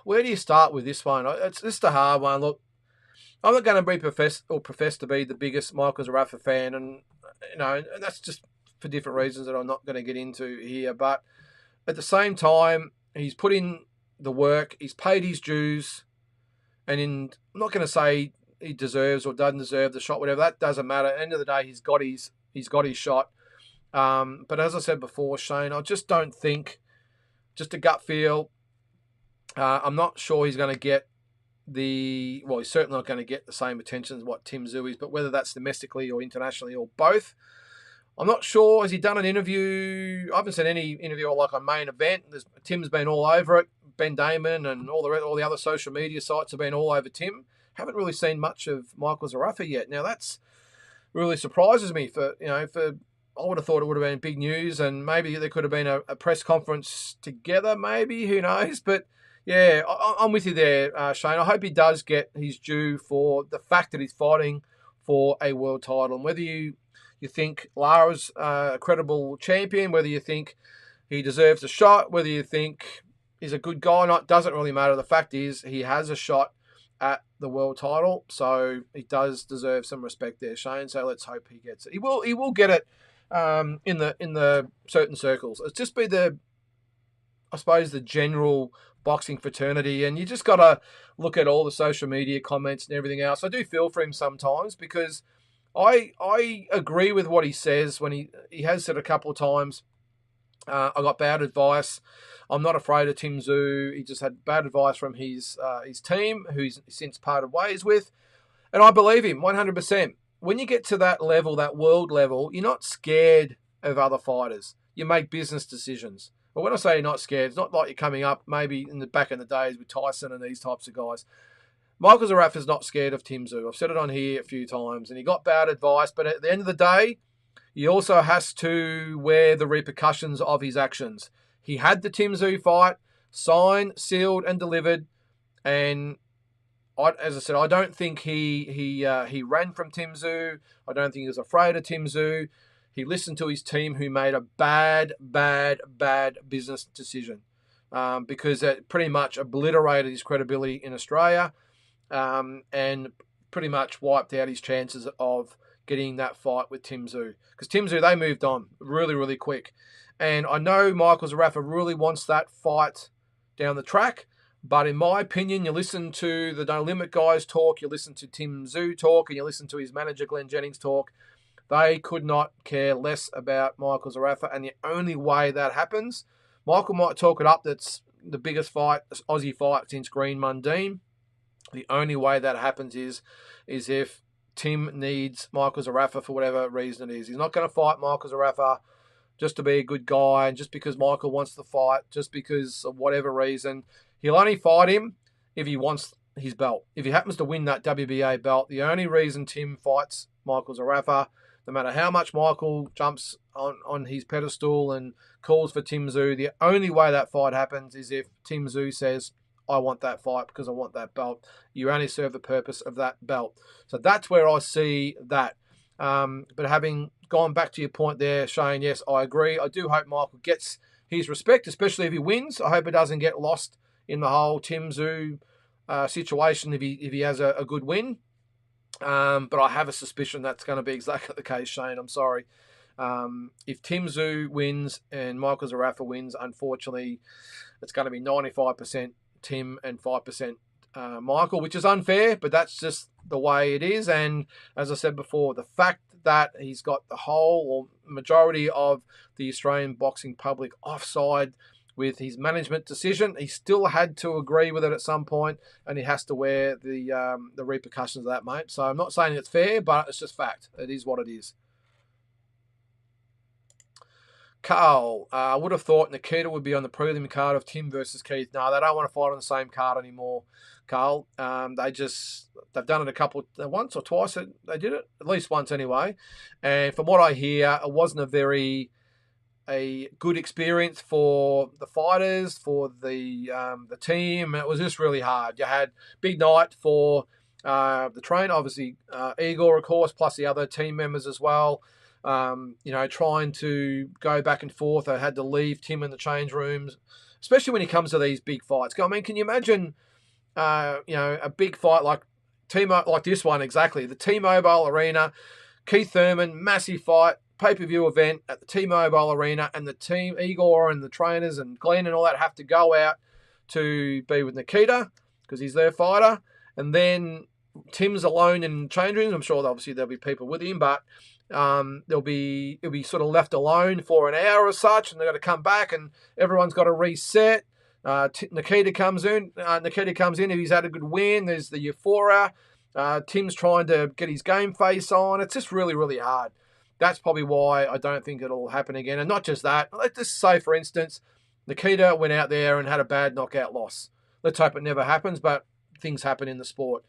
Where do you start with this one? It's just a hard one. Look, I'm not going to be profess to be the biggest Michael Zarafa fan, and that's just for different reasons that I'm not going to get into here. But at the same time, he's put in the work, he's paid his dues, and I'm not going to say he deserves or doesn't deserve the shot, whatever. That doesn't matter. At the end of the day, he's got his shot. But as I said before, Shane, I just don't think, just a gut feel. I'm not sure he's going to get he's certainly not going to get the same attention as what Tim Tszyu is, but whether that's domestically or internationally or both, I'm not sure. Has he done an interview? I haven't seen any interview like on Main Event. Tim's been all over it. Ben Damon and all the other social media sites have been all over Tim. Haven't really seen much of Michael Zarafa yet. Now that's really surprises me. I would have thought it would have been big news, and maybe there could have been a press conference together. Maybe, who knows? But yeah, I'm with you there, Shane. I hope he does get his due for the fact that he's fighting for a world title. And whether you think Lara's a credible champion, whether you think he deserves a shot, whether you think he's a good guy or not, doesn't really matter. The fact is he has a shot at the world title, so he does deserve some respect there, Shane. So let's hope he gets it. He will get it in the certain circles. It's just be the general boxing fraternity, and you just got to look at all the social media comments and everything else. I do feel for him sometimes because I agree with what he says when he has said a couple of times, I got bad advice. I'm not afraid of Tim Tszyu. He just had bad advice from his team, who he's since parted ways with. And I believe him 100%. When you get to that level, that world level, you're not scared of other fighters. You make business decisions. But when I say you're not scared, it's not like you're coming up maybe in the back in the days with Tyson and these types of guys. Michael Zarafa is not scared of Tim Tszyu. I've said it on here a few times, and he got bad advice. But at the end of the day, he also has to wear the repercussions of his actions. He had the Tim Tszyu fight, signed, sealed, and delivered. And as I said, I don't think he ran from Tim Tszyu. I don't think he was afraid of Tim Tszyu. He listened to his team, who made a bad business decision because it pretty much obliterated his credibility in Australia and pretty much wiped out his chances of getting that fight with Tim Tszyu. Because Tim Tszyu, they moved on really, really quick. And I know Michael Zarafa really wants that fight down the track. But in my opinion, you listen to the No Limit guys talk, you listen to Tim Tszyu talk, and you listen to his manager, Glenn Jennings, talk. They could not care less about Michael Zarafa. And the only way that happens, Michael might talk it up, that's the biggest fight, Aussie fight since Green Mundine. The only way that happens is if Tim needs Michael Zarafa for whatever reason it is. He's not going to fight Michael Zarafa just to be a good guy and just because Michael wants to fight, just because of whatever reason. He'll only fight him if he wants his belt. If he happens to win that WBA belt, the only reason Tim fights Michael Zarafa, no matter how much Michael jumps on his pedestal and calls for Tim Tszyu, the only way that fight happens is if Tim Tszyu says, I want that fight because I want that belt. You only serve the purpose of that belt. So that's where I see that. But having gone back to your point there, Shane, yes, I agree. I do hope Michael gets his respect, especially if he wins. I hope it doesn't get lost in the whole Tim Tszyu situation if he has a good win. But I have a suspicion that's going to be exactly the case, Shane. I'm sorry. If Tim Tszyu wins and Michael Zarafa wins, unfortunately, it's going to be 95% Tim and 5% Michael, which is unfair, but that's just the way it is. And as I said before, the fact that he's got the whole or majority of the Australian boxing public offside with his management decision, he still had to agree with it at some point, and he has to wear the repercussions of that, mate. So I'm not saying it's fair, but it's just fact. It is what it is. Carl, I would have thought Nikita would be on the prelim card of Tim versus Keith. No, they don't want to fight on the same card anymore, Carl. They've done it once or twice. They did it at least once anyway. And from what I hear, it wasn't a good experience for the fighters, for the team. It was just really hard. You had big night for the train, obviously Igor, of course, plus the other team members as well. Trying to go back and forth. I had to leave Tim in the change rooms, especially when he comes to these big fights. I mean, can you imagine, a big fight like this one exactly? The T-Mobile Arena, Keith Thurman, massive fight, pay-per-view event at the T-Mobile Arena, and the team, Igor and the trainers and Glenn and all that have to go out to be with Nikita because he's their fighter, and then Tim's alone in change rooms. I'm sure obviously there'll be people with him, but he'll be sort of left alone for an hour or such, and they've got to come back, and everyone's got to reset. Nikita comes in. If he's had a good win, there's the euphoria. Tim's trying to get his game face on. It's just really, really hard. That's probably why I don't think it'll happen again. And not just that. Let's just say, for instance, Nikita went out there and had a bad knockout loss. Let's hope it never happens, but things happen in the sport.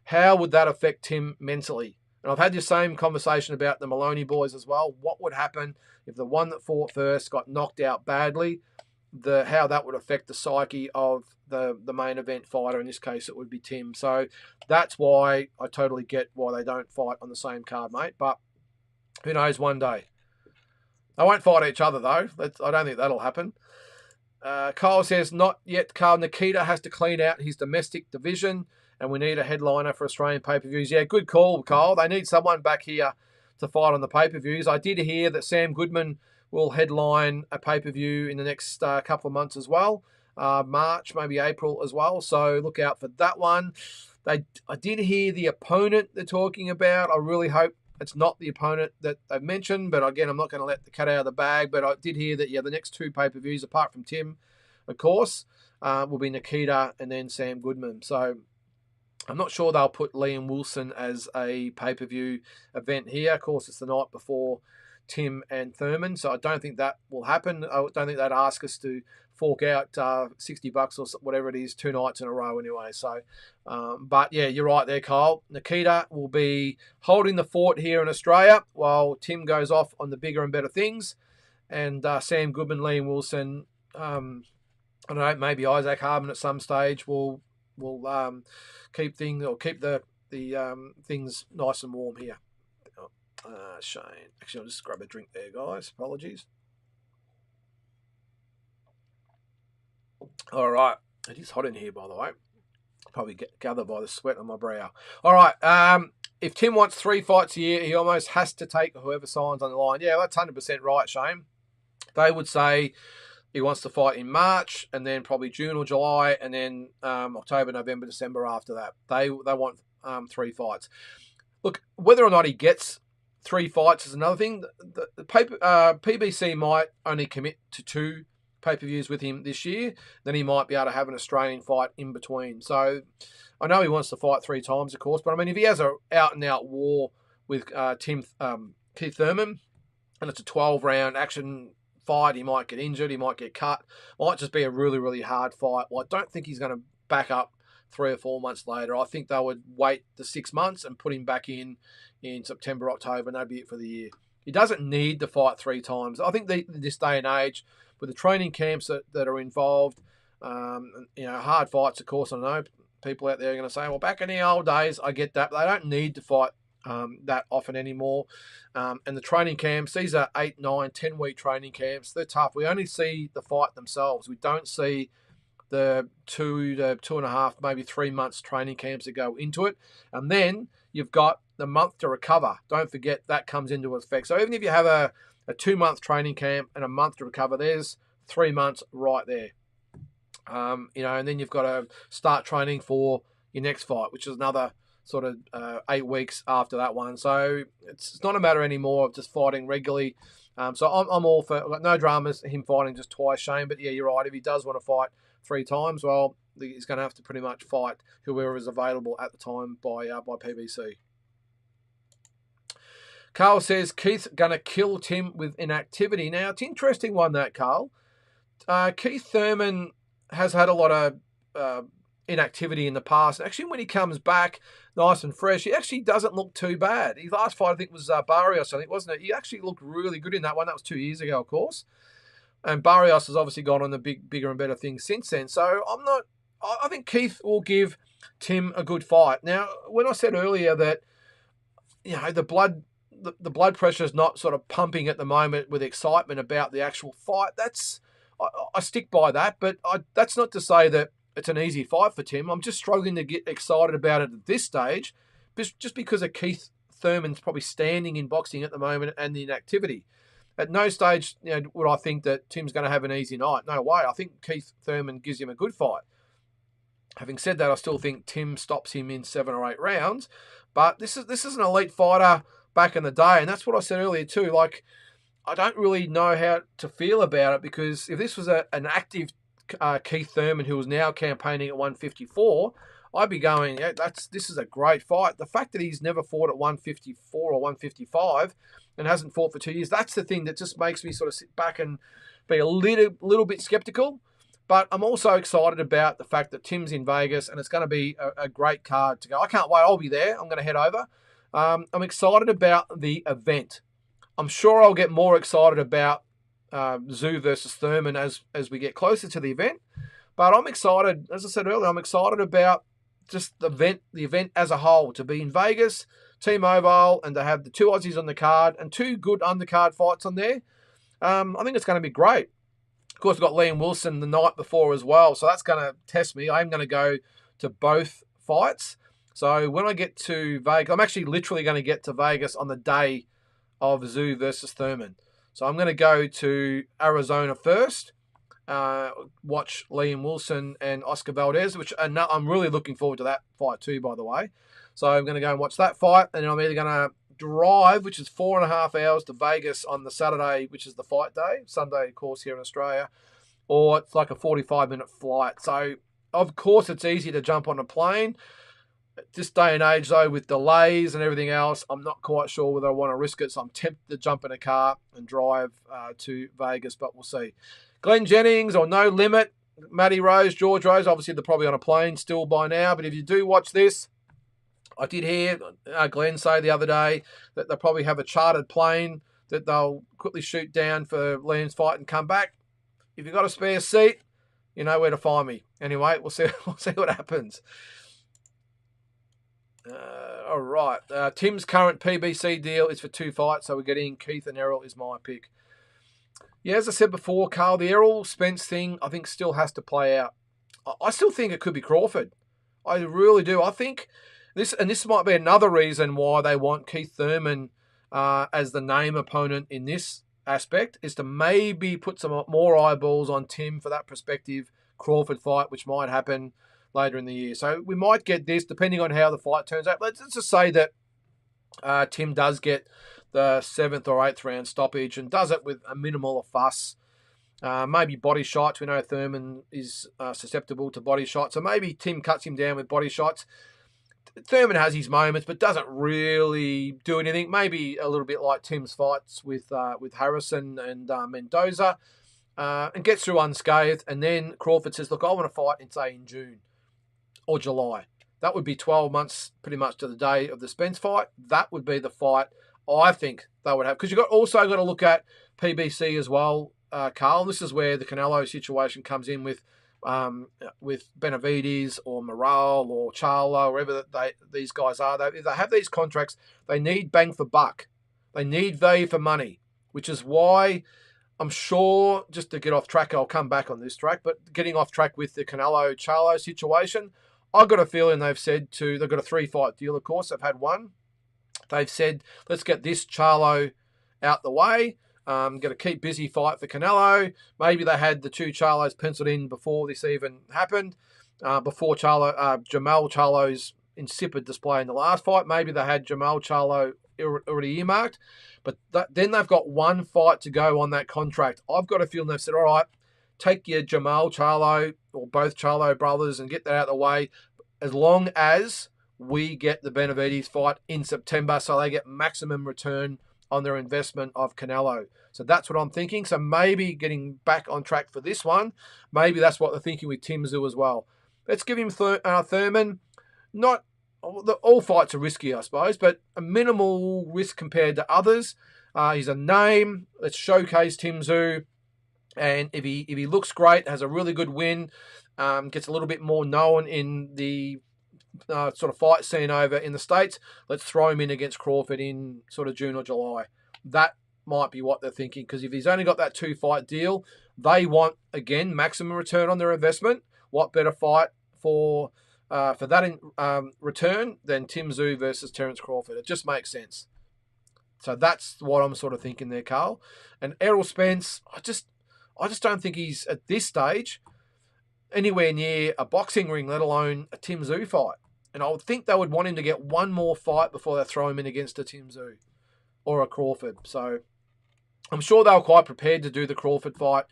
How would that affect Tim mentally? And I've had the same conversation about the Maloney boys as well. What would happen if the one that fought first got knocked out badly? How that would affect the psyche of the main event fighter. In this case, it would be Tim. So that's why I totally get why they don't fight on the same card, mate. But who knows, one day. They won't fight each other, though. I don't think that'll happen. Kyle says, not yet, Carl. Nikita has to clean out his domestic division, and we need a headliner for Australian pay-per-views. Yeah, good call, Kyle. They need someone back here to fight on the pay-per-views. I did hear that Sam Goodman will headline a pay-per-view in the next couple of months as well. March, maybe April as well. So look out for that one. I did hear the opponent they're talking about. I really hope it's not the opponent that they've mentioned, but again, I'm not going to let the cat out of the bag. But I did hear that, the next two pay-per-views, apart from Tim, of course, will be Nikita and then Sam Goodman. So I'm not sure they'll put Liam Wilson as a pay-per-view event here. Of course, it's the night before Tim and Thurman, so I don't think that will happen. I don't think they'd ask us to fork out $60 or whatever it is 2 nights in a row anyway. So, but yeah, you're right there, Kyle. Nikita will be holding the fort here in Australia while Tim goes off on the bigger and better things. And Sam Goodman, Liam Wilson, I don't know, maybe Isaac Harbin at some stage will keep the things nice and warm here. Shane. Actually, I'll just grab a drink there, guys. Apologies. All right. It is hot in here, by the way. Probably gathered by the sweat on my brow. All right. If Tim wants 3 fights a year, he almost has to take whoever signs on the line. Yeah, that's 100% right, Shane. They would say he wants to fight in March, and then probably June or July, and then October, November, December after that. They want 3 fights. Look, whether or not he gets 3 fights is another thing. The PBC might only commit to 2 pay-per-views with him this year. Then he might be able to have an Australian fight in between. So I know he wants to fight 3 times, of course. But I mean, if he has a out-and-out war with Keith Thurman, and it's a 12-round action fight, he might get injured, he might get cut. Might just be a really, really hard fight. Well, I don't think he's going to back up 3 or 4 months later. I think they would wait the 6 months and put him back in September, October, and that'd be it for the year. He doesn't need to fight 3 times. I think this day and age, with the training camps that are involved, hard fights, of course, I know people out there are going to say, well, back in the old days, I get that, but they don't need to fight that often anymore. And the training camps, these are 8, 9, 10-week training camps. They're tough. We only see the fight themselves. We don't see the 2 to 2.5, maybe 3 months training camps that go into it. And then you've got the month to recover. Don't forget that comes into effect. So even if you have a 2-month training camp and a month to recover, there's 3 months right there. And then you've got to start training for your next fight, which is another sort of 8 weeks after that one. So it's not a matter anymore of just fighting regularly. So I'm all for no dramas, him fighting just twice, Shane. But yeah, you're right. If he does want to fight 3 times, well, he's going to have to pretty much fight whoever is available at the time by PBC. Carl says, Keith's going to kill Tim with inactivity. Now, it's an interesting one, that, Carl. Keith Thurman has had a lot of inactivity in the past. Actually, when he comes back nice and fresh, he actually doesn't look too bad. His last fight, I think, was Barrios, I think, wasn't it? He actually looked really good in that one. That was 2 years ago, of course. And Barrios has obviously gone on the bigger and better things since then. So I think Keith will give Tim a good fight. Now, when I said earlier that, the blood pressure is not sort of pumping at the moment with excitement about the actual fight, I stick by that. But that's not to say that it's an easy fight for Tim. I'm just struggling to get excited about it at this stage, just because of Keith Thurman's probably standing in boxing at the moment and the inactivity. At no stage would I think that Tim's going to have an easy night. No way. I think Keith Thurman gives him a good fight. Having said that, I still think Tim stops him in 7 or 8 rounds. But this is an elite fighter back in the day, and that's what I said earlier too. Like, I don't really know how to feel about it, because if this was an active Keith Thurman who was now campaigning at 154, I'd be going, this is a great fight. The fact that he's never fought at 154 or 155 and hasn't fought for 2 years, that's the thing that just makes me sort of sit back and be a little bit skeptical. But I'm also excited about the fact that Tim's in Vegas, and it's going to be a great card to go. I can't wait. I'll be there. I'm going to head over. I'm excited about the event. I'm sure I'll get more excited about Tszyu versus Thurman as we get closer to the event. But I'm excited, as I said earlier, I'm excited about just the event as a whole, to be in Vegas, T-Mobile, and to have the 2 Aussies on the card and 2 good undercard fights on there. I think it's going to be great. Of course, we've got Liam Wilson the night before as well, so that's going to test me. I'm going to go to both fights. So when I get to Vegas, I'm actually literally going to get to Vegas on the day of Tszyu versus Thurman. So I'm going to go to Arizona first, watch Liam Wilson and Oscar Valdez, which I'm really looking forward to that fight too, by the way. So I'm going to go and watch that fight, and then I'm either going to drive, which is 4.5 hours, to Vegas on the Saturday, which is the fight day, Sunday, of course, here in Australia, or it's like a 45-minute flight. So, of course, it's easy to jump on a plane. At this day and age, though, with delays and everything else, I'm not quite sure whether I want to risk it, so I'm tempted to jump in a car and drive to Vegas, but we'll see. Glenn Jennings or No Limit, Matty Rose, George Rose, obviously they're probably on a plane still by now, but if you do watch this, I did hear Glenn say the other day that they'll probably have a chartered plane that they'll quickly shoot down for Liam's fight and come back. If you've got a spare seat, you know where to find me. Anyway, we'll see what happens. All right. Tim's current PBC deal is for 2 fights, so we're getting Keith and Errol is my pick. Yeah, as I said before, Carl, the Errol Spence thing, I think still has to play out. I still think it could be Crawford. I really do. I think this might be another reason why they want Keith Thurman as the name opponent in this aspect, is to maybe put some more eyeballs on Tim for that prospective Crawford fight, which might happen later in the year. So we might get this, depending on how the fight turns out. Let's just say that Tim does get the 7th or 8th round stoppage and does it with a minimal of fuss. Maybe body shots. We know Thurman is susceptible to body shots, so maybe Tim cuts him down with body shots. Thurman has his moments, but doesn't really do anything. Maybe a little bit like Tim's fights with Harrison and Mendoza, and gets through unscathed. And then Crawford says, "Look, I want to fight in June or July." That would be 12 months, pretty much to the day of the Spence fight. That would be the fight I think they would have, because you've also got to look at PBC as well, Carl. This is where the Canelo situation comes in with Benavides or Morale or Charlo, wherever these guys are. If they have these contracts, they need bang for buck. They need value for money, which is why I'm sure, just to get off track, I'll come back on this track, but getting off track with the Canelo-Charlo situation, I've got a feeling they've got a 3-fight deal, of course. They've had one. They've said, let's get this Charlo out the way. Going to keep busy fight for Canelo. Maybe they had the 2 Charlos penciled in before this even happened. Before Jamal Charlo's insipid display in the last fight. Maybe they had Jamal Charlo already earmarked. But then they've got 1 fight to go on that contract. I've got a feeling they've said, all right, take your Jamal Charlo or both Charlo brothers and get that out of the way, as long as we get the Benavides fight in September, so they get maximum return on their investment of Canelo. So that's what I'm thinking. So maybe getting back on track for this one, maybe that's what they're thinking with Tim Tszyu as well. Let's give him Thurman. Not all fights are risky, I suppose, but a minimal risk compared to others. He's a name. Let's showcase Tim Tszyu. And if he looks great, has a really good win, gets a little bit more known in the sort of fight scene over in the States, let's throw him in against Crawford in sort of June or July. That might be what they're thinking, because if he's only got that 2-fight deal, they want, again, maximum return on their investment. What better fight for that return than Tim Tszyu versus Terence Crawford? It just makes sense. So that's what I'm sort of thinking there, Carl. And Errol Spence, I just don't think he's, at this stage, anywhere near a boxing ring, let alone a Tim Tszyu fight. And I would think they would want him to get one more fight before they throw him in against a Tim Tszyu or a Crawford. So I'm sure they were quite prepared to do the Crawford fight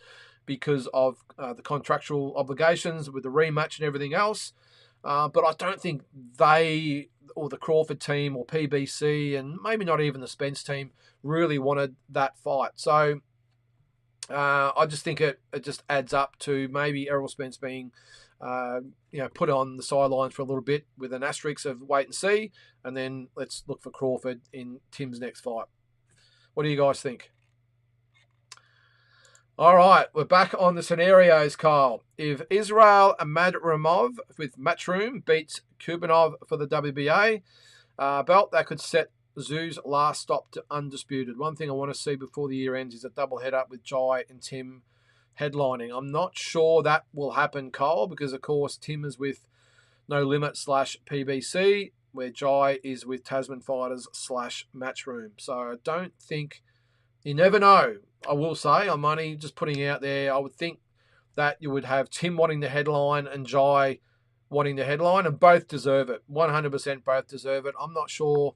because of the contractual obligations with the rematch and everything else. But I don't think they, or the Crawford team, or PBC, and maybe not even the Spence team, really wanted that fight. So I just think it just adds up to maybe Errol Spence being put on the sidelines for a little bit with an asterisk of wait and see, and then let's look for Crawford in Tim's next fight. What do you guys think? All right, we're back on the scenarios, Kyle. If Israel Amadramov with Matchroom beats Kubanov for the WBA belt, that could set Tszyu's last stop to undisputed. One thing I want to see before the year ends is a double head up with Jai and Tim headlining. I'm not sure that will happen, Cole, because of course Tim is with No Limit /PBC, where Jai is with Tasman Fighters /Matchroom. So I don't think, you never know. I will say, I'm only just putting out there, I would think that you would have Tim wanting the headline and Jai wanting the headline, and both deserve it. 100% both deserve it. I'm not sure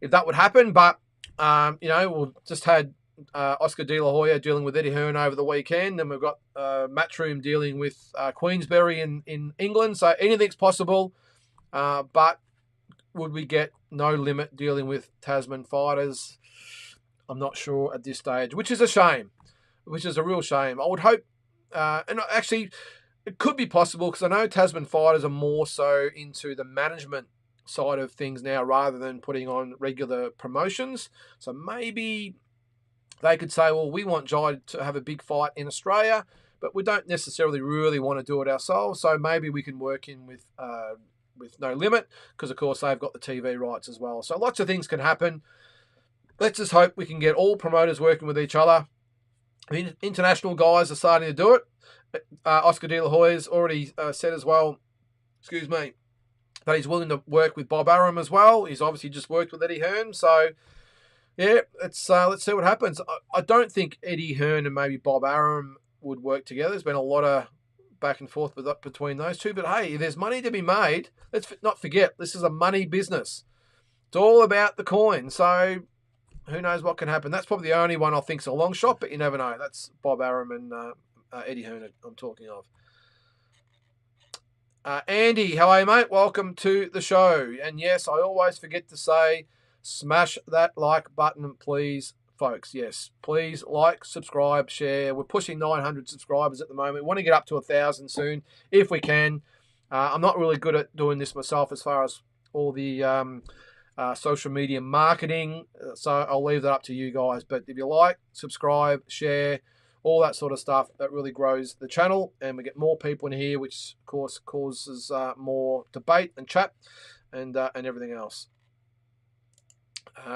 if that would happen, but we've just had Oscar De La Hoya dealing with Eddie Hearn over the weekend, and we've got Matchroom dealing with Queensberry in England, so anything's possible. But would we get No Limit dealing with Tasman Fighters? I'm not sure at this stage, which is a shame, which is a real shame. I would hope, and actually it could be possible, because I know Tasman Fighters are more so into the management side of things now rather than putting on regular promotions. So maybe they could say, well, we want Jai to have a big fight in Australia, but we don't necessarily really want to do it ourselves. So maybe we can work in with No Limit, because of course they've got the TV rights as well. So lots of things can happen. Let's just hope we can get all promoters working with each other. I mean, international guys are starting to do it. Oscar De La Hoya's already said as well, that he's willing to work with Bob Arum as well. He's obviously just worked with Eddie Hearn. So, yeah, let's see what happens. I don't think Eddie Hearn and maybe Bob Arum would work together. There's been a lot of back and forth between those two. But, hey, if there's money to be made, let's not forget, this is a money business. It's all about the coin. So, who knows what can happen. That's probably the only one I think's a long shot, but you never know. That's Bob Arum and Eddie Hearn I'm talking of. Andy, how are you, mate? Welcome to the show. And yes, I always forget to say, smash that like button, please, folks. Yes, please like, subscribe, share. We're pushing 900 subscribers at the moment. We want to get up to 1,000 soon, if we can. I'm not really good at doing this myself as far as all the social media marketing, so I'll leave that up to you guys. But if you like, subscribe, share, all that sort of stuff, that really grows the channel, and we get more people in here, which of course causes more debate and chat and everything else.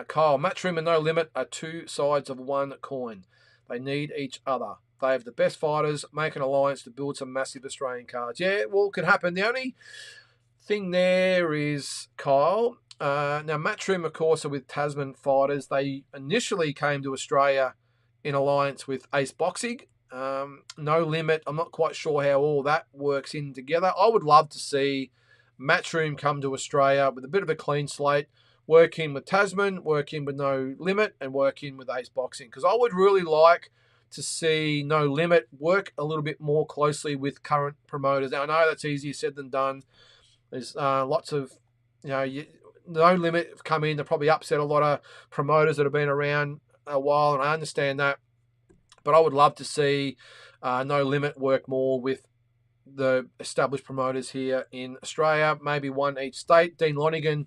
Kyle, Matchroom and No Limit are two sides of one coin. They need each other. They have the best fighters. Make an alliance to build some massive Australian cards. Yeah, well, it could happen. The only thing there is, Kyle, now Matchroom, of course, are with Tasman Fighters. They initially came to Australia in alliance with Ace Boxing. No Limit, I'm not quite sure how all that works in together. I would love to see Matchroom come to Australia with a bit of a clean slate, work in with Tasman, work in with No Limit, and work in with Ace Boxing, because I would really like to see No Limit work a little bit more closely with current promoters. Now, I know that's easier said than done. There's lots of No Limit have come in. They probably upset a lot of promoters that have been around a while, and I understand that. But I would love to see No Limit work more with the established promoters here in Australia, maybe one each state. Dean Lonigan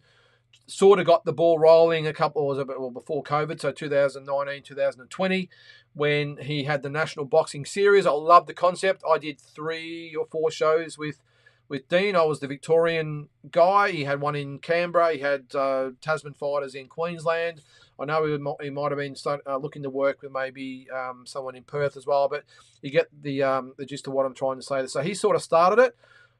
sort of got the ball rolling before COVID, so 2019, 2020, when he had the National Boxing Series. I love the concept. I did 3 or 4 shows with Dean. I was the Victorian guy. He had one in Canberra. He had Tasman fighters in Queensland. I know he might have been looking to work with maybe someone in Perth as well, but you get the gist of what I'm trying to say. So he sort of started it.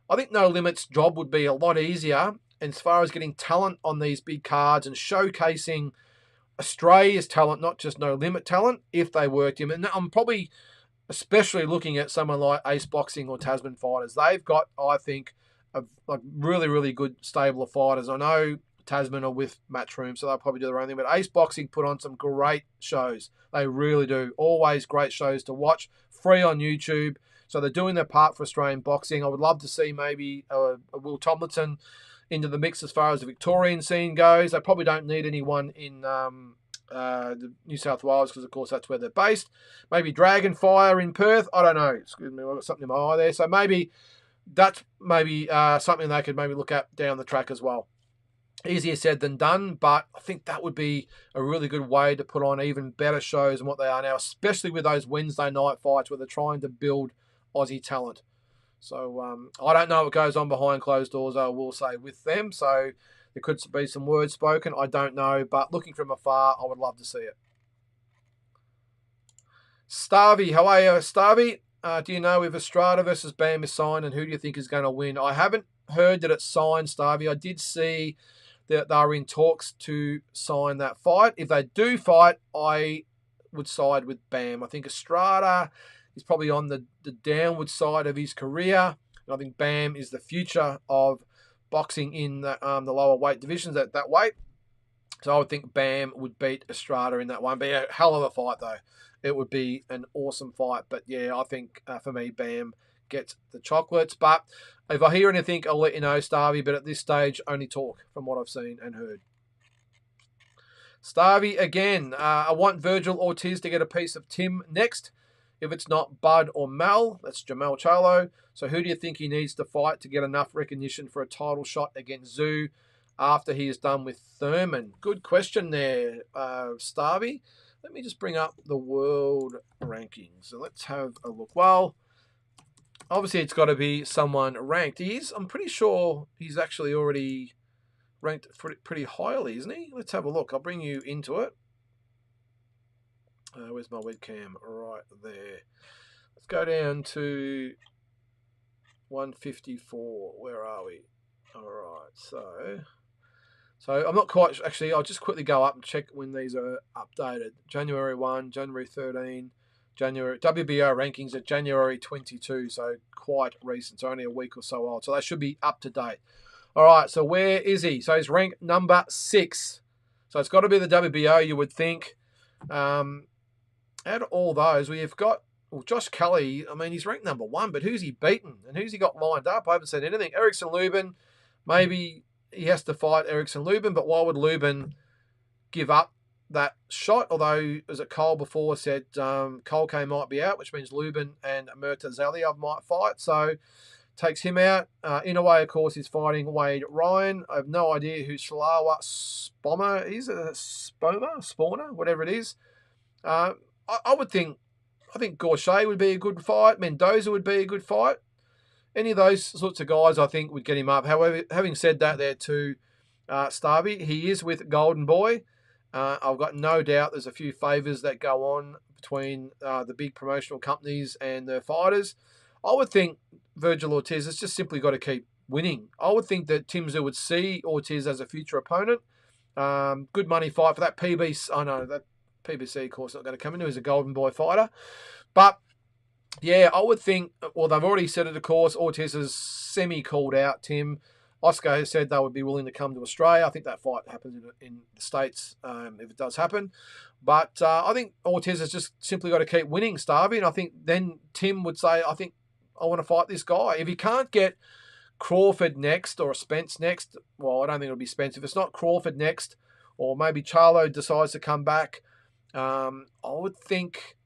I think No Limit's job would be a lot easier as far as getting talent on these big cards and showcasing Australia's talent, not just No Limit talent, if they worked him. And I'm probably especially looking at someone like Ace Boxing or Tasman Fighters. They've got, I think, a really, really good stable of fighters. I know Tasman are with Matchroom, so they'll probably do their own thing. But Ace Boxing put on some great shows. They really do. Always great shows to watch, free on YouTube. So they're doing their part for Australian boxing. I would love to see maybe a Will Tomlinson into the mix as far as the Victorian scene goes. They probably don't need anyone in the New South Wales because, of course, that's where they're based. Maybe Dragonfire in Perth. I don't know. Excuse me, I've got something in my eye there. So maybe that's something they could maybe look at down the track as well. Easier said than done, but I think that would be a really good way to put on even better shows than what they are now, especially with those Wednesday night fights where they're trying to build Aussie talent. So I don't know what goes on behind closed doors, I will say, with them. So there could be some words spoken. I don't know, but looking from afar, I would love to see it. Starvey, how are you, Starvey? Do you know if Estrada versus Bam is signed, and who do you think is going to win? I haven't heard that it's signed, Starvey. I did see that they're in talks to sign that fight. If they do fight, I would side with Bam. I think Estrada is probably on the downward side of his career. And I think Bam is the future of boxing in the lower weight divisions at that weight. So I would think Bam would beat Estrada in that one. Be a hell of a fight, though. It would be an awesome fight. But, yeah, I think, for me, Bam gets the chocolates. But if I hear anything, I'll let you know, Starvey. But at this stage, only talk from what I've seen and heard. Starvey, again, I want Virgil Ortiz to get a piece of Tim next. If it's not Bud or Mal, that's Jamal Charlo. So who do you think he needs to fight to get enough recognition for a title shot against Zoo after he is done with Thurman? Good question there, Starvey. Let me just bring up the world rankings. So let's have a look. Well, obviously it's got to be someone ranked. I'm pretty sure he's actually already ranked pretty highly, isn't he? Let's have a look. I'll bring you into it. Where's my webcam? Right there. Let's go down to 154. Where are we? All right. So I'm not quite... Actually, I'll just quickly go up and check when these are updated. January 1, January 13, January... WBO rankings are January 22, so quite recent. So only a week or so old. So they should be up to date. All right. So where is he? So he's ranked number 6. So it's got to be the WBO, you would think. Out of all those, we've got Josh Kelly. I mean, he's ranked number 1, but who's he beaten and who's he got lined up? I haven't said anything. Erickson Lubin, maybe he has to fight Erickson Lubin, but why would Lubin give up that shot? Although, as Cole before said, Cole K might be out, which means Lubin and Murta Zaliev might fight. So takes him out. Inouye, of course, is fighting Wade Ryan. I have no idea who Shlawa Spommer is. Spawner, whatever it is. I think Gorchet would be a good fight. Mendoza would be a good fight. Any of those sorts of guys, I think, would get him up. However, having said that there too, Starvey, he is with Golden Boy. I've got no doubt there's a few favours that go on between the big promotional companies and the fighters. I would think Virgil Ortiz has just simply got to keep winning. I would think that Tim Tszyu would see Ortiz as a future opponent. Good money fight for that PBC. I know that PBC, of course, not going to come into as a Golden Boy fighter. But, yeah, I would think, well, they've already said it, of course. Ortiz has semi-called out Tim. Oscar has said they would be willing to come to Australia. I think that fight happens in the States if it does happen. But I think Ortiz has just simply got to keep winning, Starvey. And I think then Tim would say, I think I want to fight this guy. If he can't get Crawford next or Spence next. Well, I don't think it'll be Spence. If it's not Crawford next, or maybe Charlo decides to come back, I would think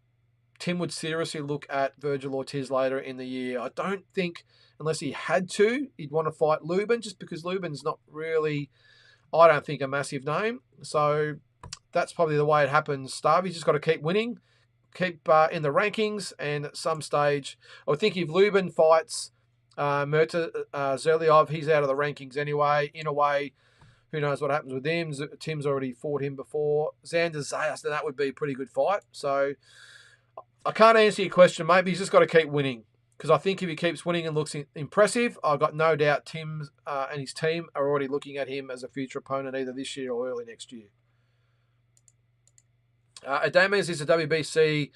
Tim would seriously look at Virgil Ortiz later in the year. I don't think, unless he had to, he'd want to fight Lubin, just because Lubin's not really, I don't think, a massive name. So that's probably the way it happens, Starvy's just got to keep winning, keep in the rankings, and at some stage, I would think if Lubin fights Mirta Zerliov, he's out of the rankings anyway. In a way, who knows what happens with him. Tim's already fought him before. Xander Zayas, then that would be a pretty good fight. So I can't answer your question, mate, but he's just got to keep winning. Because I think if he keeps winning and looks impressive, I've got no doubt Tim and his team are already looking at him as a future opponent either this year or early next year. Adames is a WBC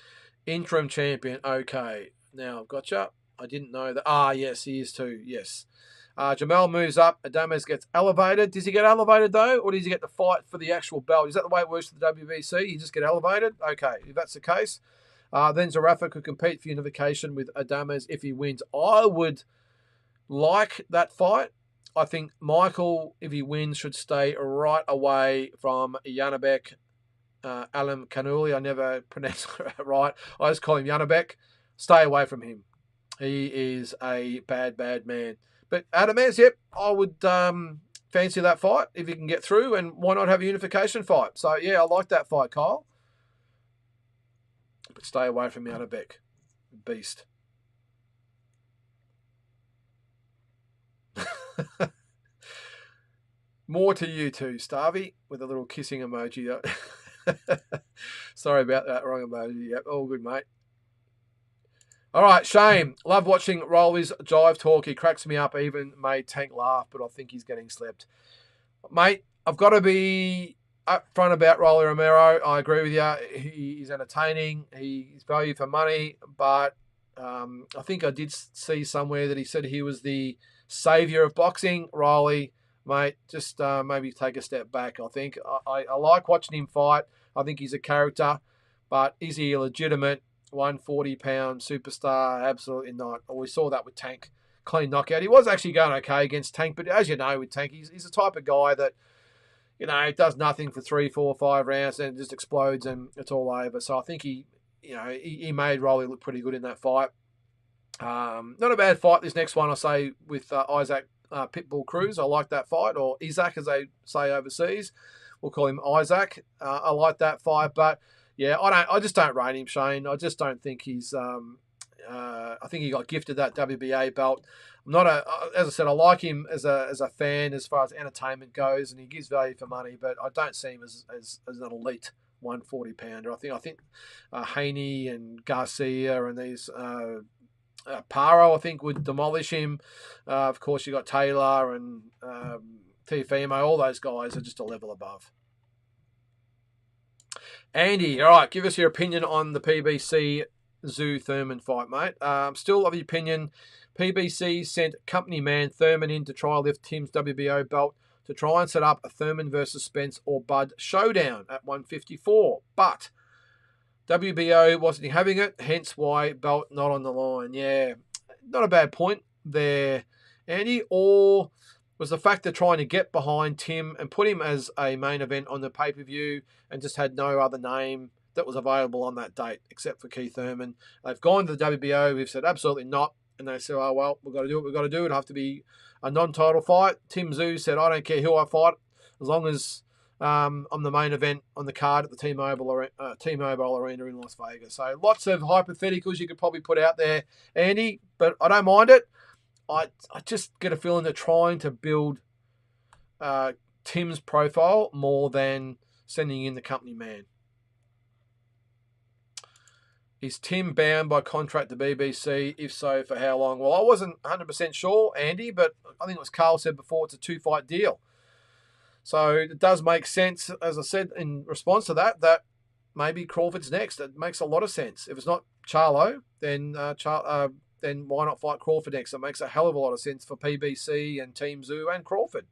interim champion. Okay, now I've got you. I didn't know that. Yes, he is too. Yes. Jamel moves up. Adames gets elevated. Does he get elevated, though? Or does he get to fight for the actual belt? Is that the way it works for the WBC? You just get elevated? Okay, if that's the case. Then Zarafa could compete for unification with Adames if he wins. I would like that fight. I think Michael, if he wins, should stay right away from Janabek. Alam Kanuli, I never pronounce it right. I just call him Janabek. Stay away from him. He is a bad, bad man. But Adames, yep, I would fancy that fight if he can get through, and why not have a unification fight? So, yeah, I like that fight, Kyle. But stay away from Janabek. Beast. More to you too, Starvey, with a little kissing emoji. Sorry about that, wrong emoji. Yep, all good, mate. All right, Shane. Love watching Rolly's jive talk. He cracks me up, even made Tank laugh, but I think he's getting slept. Mate, I've got to be upfront about Rolly Romero. I agree with you. He's entertaining. He's value for money, but I think I did see somewhere that he said he was the saviour of boxing. Rolly, mate, just maybe take a step back, I think. I like watching him fight. I think he's a character, but is he a legitimate 140-pound superstar? Absolutely not. We saw that with Tank. Clean knockout. He was actually going okay against Tank, but as you know, with Tank, he's the type of guy that, you know, does nothing for 3, 4, 5 rounds and just explodes and it's all over. So I think he made Rolly look pretty good in that fight. Not a bad fight, this next one, I say, with Isaac Pitbull Cruz. I like that fight, or Isaac as they say overseas. We'll call him Isaac. I like that fight, but yeah, I just don't rate him, Shane. I just don't think he's. I think he got gifted that WBA belt. I'm not as I said, I like him as a fan as far as entertainment goes, and he gives value for money. But I don't see him as an elite 140-pounder. I think Haney and Garcia and these Paro, I think, would demolish him. Of course, you got Taylor and Teofimo. All those guys are just a level above. Andy, all right, give us your opinion on the PBC Zoo Thurman fight, mate. Still of the opinion, PBC sent company man Thurman in to try and lift Tim's WBO belt to try and set up a Thurman versus Spence or Bud showdown at 154. But WBO wasn't having it, hence why belt not on the line. Yeah, not a bad point there, Andy. Or was the fact they're trying to get behind Tim and put him as a main event on the pay-per-view and just had no other name that was available on that date except for Keith Thurman. They've gone to the WBO. We've said absolutely not. And they said, oh, well, we've got to do what we've got to do. It'll have to be a non-title fight. Tim Tszyu said, I don't care who I fight as long as I'm the main event on the card at the T-Mobile Arena in Las Vegas. So lots of hypotheticals you could probably put out there, Andy, but I don't mind it. I just get a feeling they're trying to build Tim's profile more than sending in the company man. Is Tim bound by contract to BBC? If so, for how long? Well, I wasn't 100% sure, Andy, but I think it was Carl said before, it's a 2-fight deal. So it does make sense, as I said in response to that maybe Crawford's next. It makes a lot of sense. If it's not Charlo, then why not fight Crawford next? It makes a hell of a lot of sense for PBC and Team Tszyu and Crawford.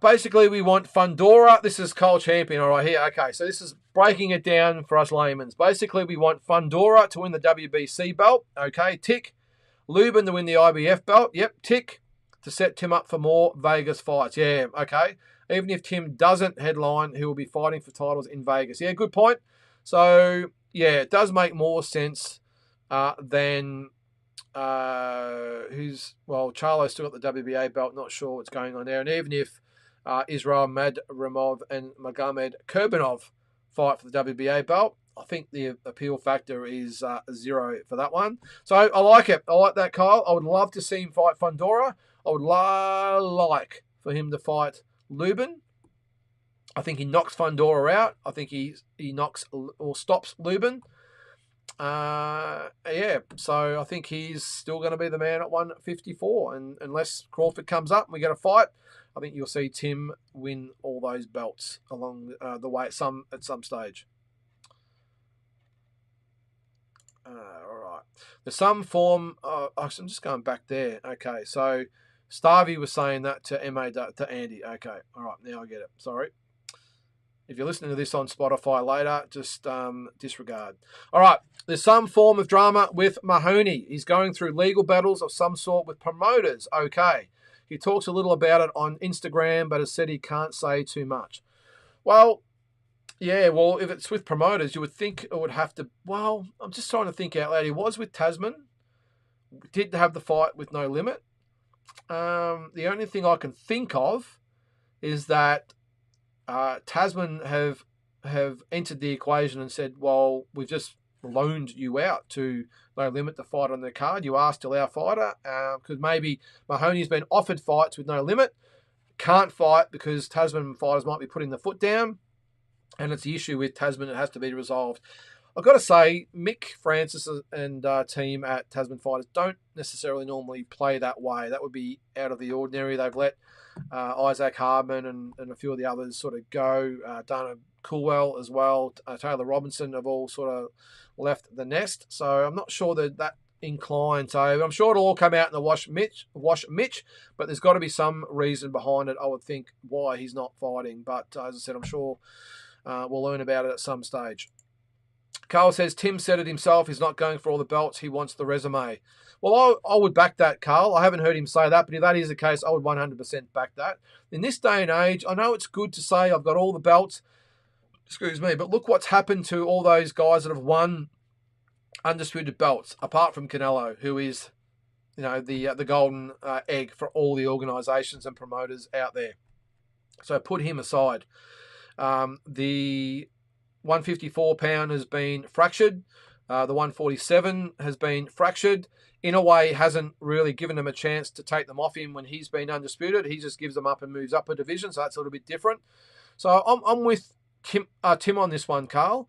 Basically, we want Fundora. This is Cole Champion, all right, here. Okay, so this is breaking it down for us laymen. Basically, we want Fundora to win the WBC belt. Okay, tick. Lubin to win the IBF belt. Yep, tick. To set Tim up for more Vegas fights. Yeah, okay. Even if Tim doesn't headline, he will be fighting for titles in Vegas. Yeah, good point. So, yeah, it does make more sense than Charlo's still got the WBA belt. Not sure what's going on there. And even if Israel Madrimov and Magomed Kurbanov fight for the WBA belt, I think the appeal factor is 0 for that one. So I like it. I like that, Kyle. I would love to see him fight Fundora. I would like for him to fight Lubin. I think he knocks Fundora out. I think he knocks or stops Lubin. Yeah, so I think he's still going to be the man at 154. And unless Crawford comes up and we get a fight, I think you'll see Tim win all those belts along the way at some stage. All right. There's some form. I'm just going back there. Okay, so Starvey was saying that to to Andy. Okay, all right. Now I get it. Sorry. If you're listening to this on Spotify later, just disregard. All right. There's some form of drama with Mahoney. He's going through legal battles of some sort with promoters. Okay. He talks a little about it on Instagram, but has said he can't say too much. Well, yeah, well, if it's with promoters, you would think it would have to... Well, I'm just trying to think out loud. He was with Tasman. Did have the fight with No Limit. The only thing I can think of is that Tasman have entered the equation and said, well, we've just loaned you out to No Limit to fight on their card. You are still our fighter, because maybe Mahoney's been offered fights with No Limit, can't fight because Tasman fighters might be putting the foot down, and it's the issue with Tasman. It has to be resolved. I've got to say, Mick Francis and team at Tasman Fighters don't necessarily normally play that way. That would be out of the ordinary. They've let Isaac Hardman and a few of the others sort of go. Dana Coolwell as well. Taylor Robinson have all sort of left the nest. So I'm not sure that inclined. So I'm sure it'll all come out in the wash Mitch, but there's got to be some reason behind it, I would think, why he's not fighting. But as I said, I'm sure we'll learn about it at some stage. Carl says, Tim said it himself. He's not going for all the belts. He wants the resume. Well, I would back that, Carl. I haven't heard him say that, but if that is the case, I would 100% back that. In this day and age, I know it's good to say I've got all the belts, but look what's happened to all those guys that have won undisputed belts, apart from Canelo, who is, the golden egg for all the organisations and promoters out there. So put him aside. The 154 pound has been fractured. The 147 has been fractured. In a way, hasn't really given them a chance to take them off him when he's been undisputed. He just gives them up and moves up a division, so that's a little bit different. So I'm with Tim on this one, Carl.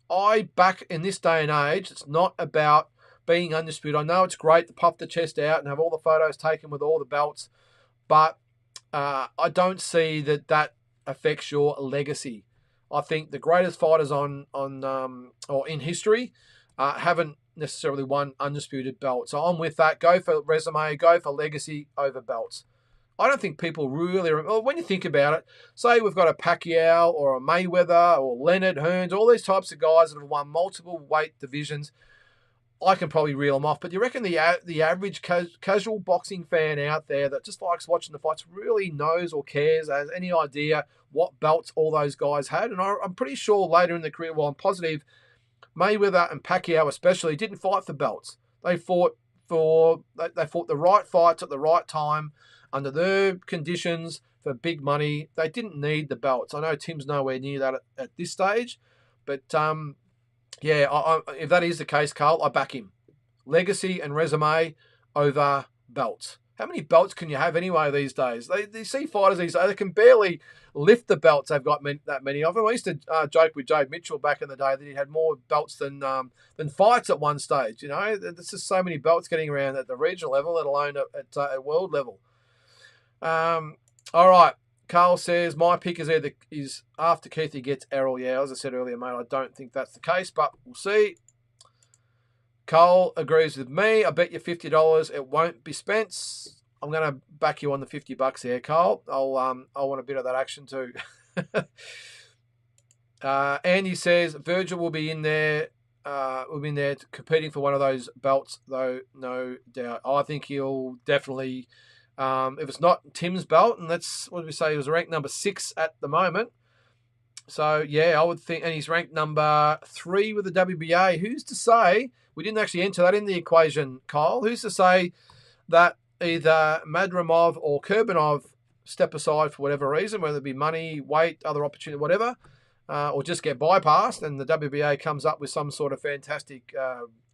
I back in this day and age, it's not about being undisputed. I know it's great to puff the chest out and have all the photos taken with all the belts, but I don't see that affects your legacy. I think the greatest fighters or in history haven't necessarily won undisputed belts. So I'm with that. Go for resume, go for legacy over belts. I don't think people really... Well, when you think about it, say we've got a Pacquiao or a Mayweather or Leonard, Hearns, all these types of guys that have won multiple weight divisions, I can probably reel them off. But you reckon the average casual boxing fan out there that just likes watching the fights really knows or cares, has any idea what belts all those guys had? And I'm pretty sure later in the career, well, I'm positive, Mayweather and Pacquiao especially didn't fight for belts. They fought the right fights at the right time, under their conditions, for big money. They didn't need the belts. I know Tim's nowhere near that at this stage, but if that is the case, Carl, I back him. Legacy and resume over belts. How many belts can you have anyway these days? They see fighters these days, they can barely lift the belts. They've got that many of them. I used to joke with Jade Mitchell back in the day that he had more belts than fights at one stage. There's just so many belts getting around at the regional level, let alone at world level. All right. Carl says, my pick is after Keithy gets Errol. Yeah, as I said earlier, mate, I don't think that's the case, but we'll see. Cole agrees with me. I bet you $50 it won't be Spence. I'm going to back you on the $50 here, Cole. I want a bit of that action too. Andy says, Virgil will be in there will be in there competing for one of those belts, though, no doubt. I think he'll definitely, if it's not Tim's belt, and what did we say, he was ranked number 6 at the moment. So, yeah, I would think, and he's ranked number 3 with the WBA. Who's to say, we didn't actually enter that in the equation, Kyle, who's to say that either Madrimov or Kurbanov step aside for whatever reason, whether it be money, weight, other opportunity, whatever, or just get bypassed, and the WBA comes up with some sort of fantastic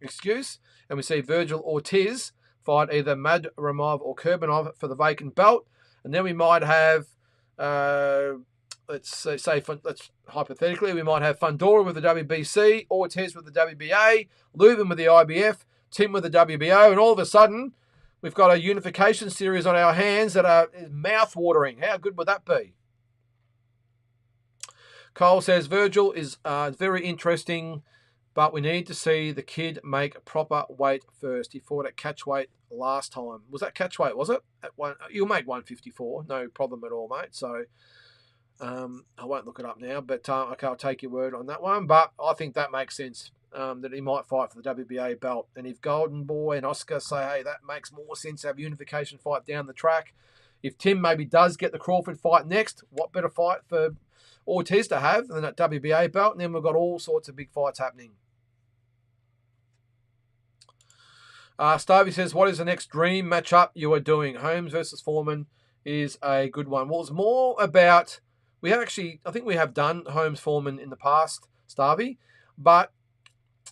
excuse, and we see Virgil Ortiz fight either Madrimov or Kurbanov for the vacant belt, and then we might have, let's hypothetically, we might have Fundora with the WBC, Ortiz with the WBA, Lubin with the IBF, Tim with the WBO, and all of a sudden, we've got a unification series on our hands that is mouth-watering. How good would that be? Cole says, Virgil is very interesting, but we need to see the kid make proper weight first. He fought at catch weight last time. Was that catch weight, was it? You'll make 154, no problem at all, mate. So I won't look it up now, but okay, I'll take your word on that one. But I think that makes sense, that he might fight for the WBA belt. And if Golden Boy and Oscar say, hey, that makes more sense to have a unification fight down the track. If Tim maybe does get the Crawford fight next, what better fight for Ortiz to have than that WBA belt? And then we've got all sorts of big fights happening. Stovey says, what is the next dream matchup you are doing? Holmes versus Foreman is a good one. Well, it's more about, I think we have done Holmes Foreman in the past, Stovey, but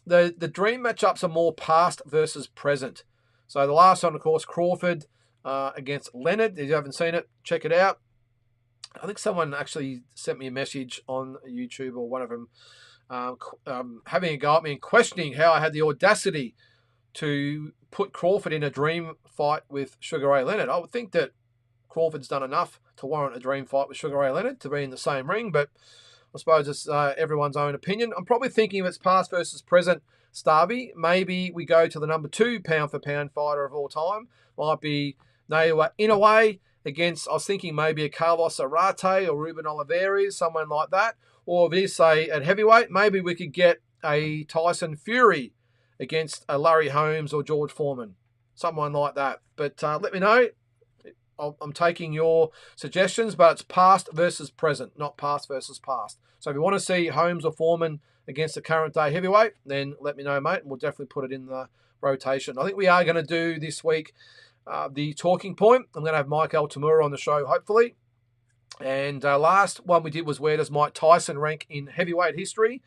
the dream matchups are more past versus present. So the last one, of course, Crawford against Leonard. If you haven't seen it, check it out. I think someone actually sent me a message on YouTube, or one of them, having a go at me and questioning how I had the audacity to put Crawford in a dream fight with Sugar Ray Leonard. I would think that Crawford's done enough to warrant a dream fight with Sugar Ray Leonard to be in the same ring, but I suppose it's everyone's own opinion. I'm probably thinking if it's past versus present, Starby, maybe we go to the number 2 pound-for-pound fighter of all time. Might be Naoya Inoue against, I was thinking maybe a Carlos Arate or Ruben Oliveira, someone like that. Or if it is, say, at heavyweight, maybe we could get a Tyson Fury against a Larry Holmes or George Foreman, someone like that. But let me know. I'm taking your suggestions, but it's past versus present, not past versus past. So if you want to see Holmes or Foreman against the current day heavyweight, then let me know, mate, and we'll definitely put it in the rotation. I think we are going to do this week the talking point. I'm going to have Mike Altamura on the show, hopefully. And last one we did was where does Mike Tyson rank in heavyweight history?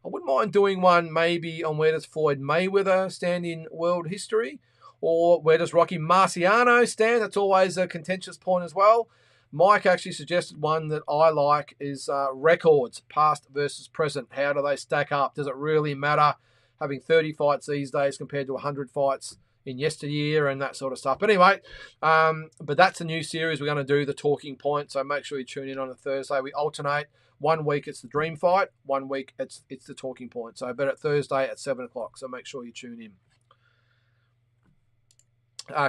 I wouldn't mind doing one maybe on where does Floyd Mayweather stand in world history, or where does Rocky Marciano stand? That's always a contentious point as well. Mike actually suggested one that I like is records, past versus present. How do they stack up? Does it really matter having 30 fights these days compared to 100 fights in yesteryear and that sort of stuff? But anyway, but that's a new series. We're going to do the talking point, so make sure you tune in on a Thursday. We alternate. 1 week it's the dream fight, 1 week it's the talking point. So but at Thursday at 7 o'clock, so make sure you tune in.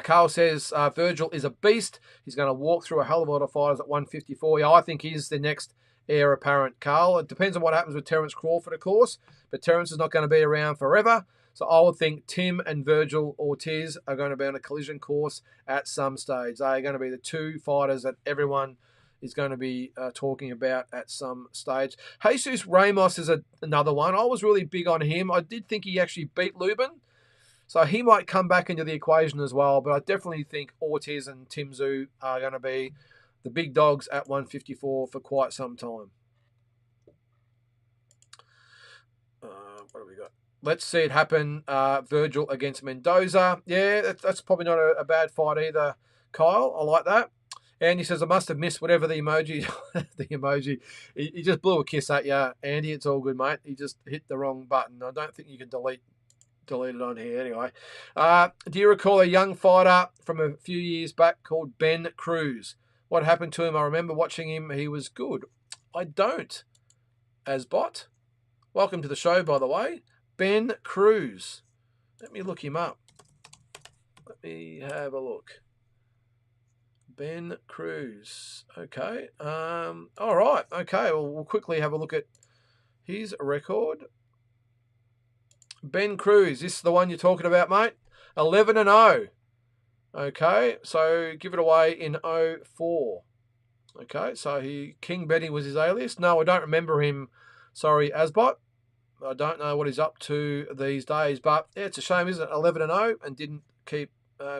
Carl says Virgil is a beast. He's going to walk through a hell of a lot of fighters at 154. Yeah, I think he's the next heir apparent, Carl. It depends on what happens with Terence Crawford, of course, but Terence is not going to be around forever. So I would think Tim and Virgil Ortiz are going to be on a collision course at some stage. They are going to be the 2 fighters that everyone is going to be talking about at some stage. Jesus Ramos is another one. I was really big on him. I did think he actually beat Lubin, so he might come back into the equation as well. But I definitely think Ortiz and Tim Tszyu are going to be the big dogs at 154 for quite some time. What have we got? Let's see it happen. Virgil against Mendoza. Yeah, that's probably not a bad fight either, Kyle. I like that. Andy says, I must have missed whatever the emoji, he just blew a kiss at you. Andy, it's all good, mate. He just hit the wrong button. I don't think you can delete it on here anyway. Do you recall a young fighter from a few years back called Ben Cruz? What happened to him? I remember watching him. He was good. I don't. Asbot. Welcome to the show, by the way. Ben Cruz. Let me look him up. Let me have a look. Ben Cruz. Okay. All right. Okay. Well, we'll quickly have a look at his record. Ben Cruz, this is the one you're talking about, mate? 11-0. Okay, so give it away in 04. Okay, so King Benny was his alias. No, I don't remember him. Sorry, Asbot. I don't know what he's up to these days, but yeah, it's a shame, isn't it? 11-0 and didn't keep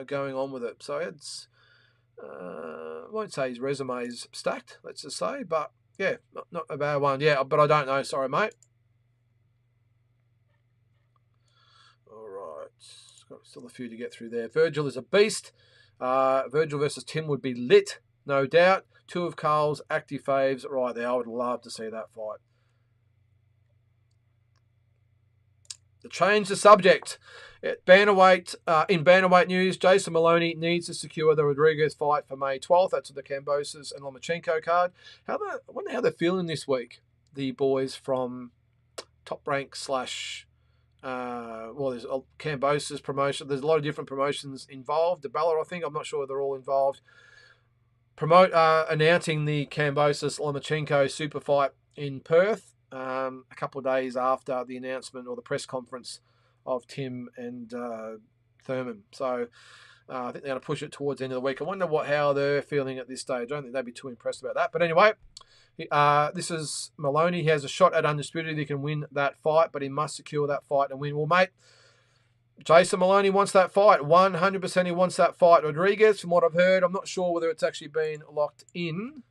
going on with it. So it's, I won't say his resume's stacked, let's just say, but yeah, not a bad one. Yeah, but I don't know. Sorry, mate. All right, got still a few to get through there. Virgil is a beast. Virgil versus Tim would be lit, no doubt. Two of Carl's active faves right there. I would love to see that fight. To change the subject, in bantamweight news, Jason Maloney needs to secure the Rodriguez fight for May 12th. That's the Kambosos and Lomachenko card. I wonder how they're feeling this week, the boys from Top Rank / there's Kambosos promotion. There's a lot of different promotions involved. The Ballot, I think. I'm not sure they're all involved. Announcing the Kambosos Lomachenko super fight in Perth. A couple of days after the announcement or the press conference of Tim and Thurman. So I think they're going to push it towards the end of the week. I wonder how they're feeling at this stage. I don't think they'd be too impressed about that. But anyway, this is Maloney. He has a shot at Undisputed. He can win that fight, but he must secure that fight and win. Well, mate, Jason Maloney wants that fight. 100% he wants that fight. Rodriguez, from what I've heard, I'm not sure whether it's actually been locked in,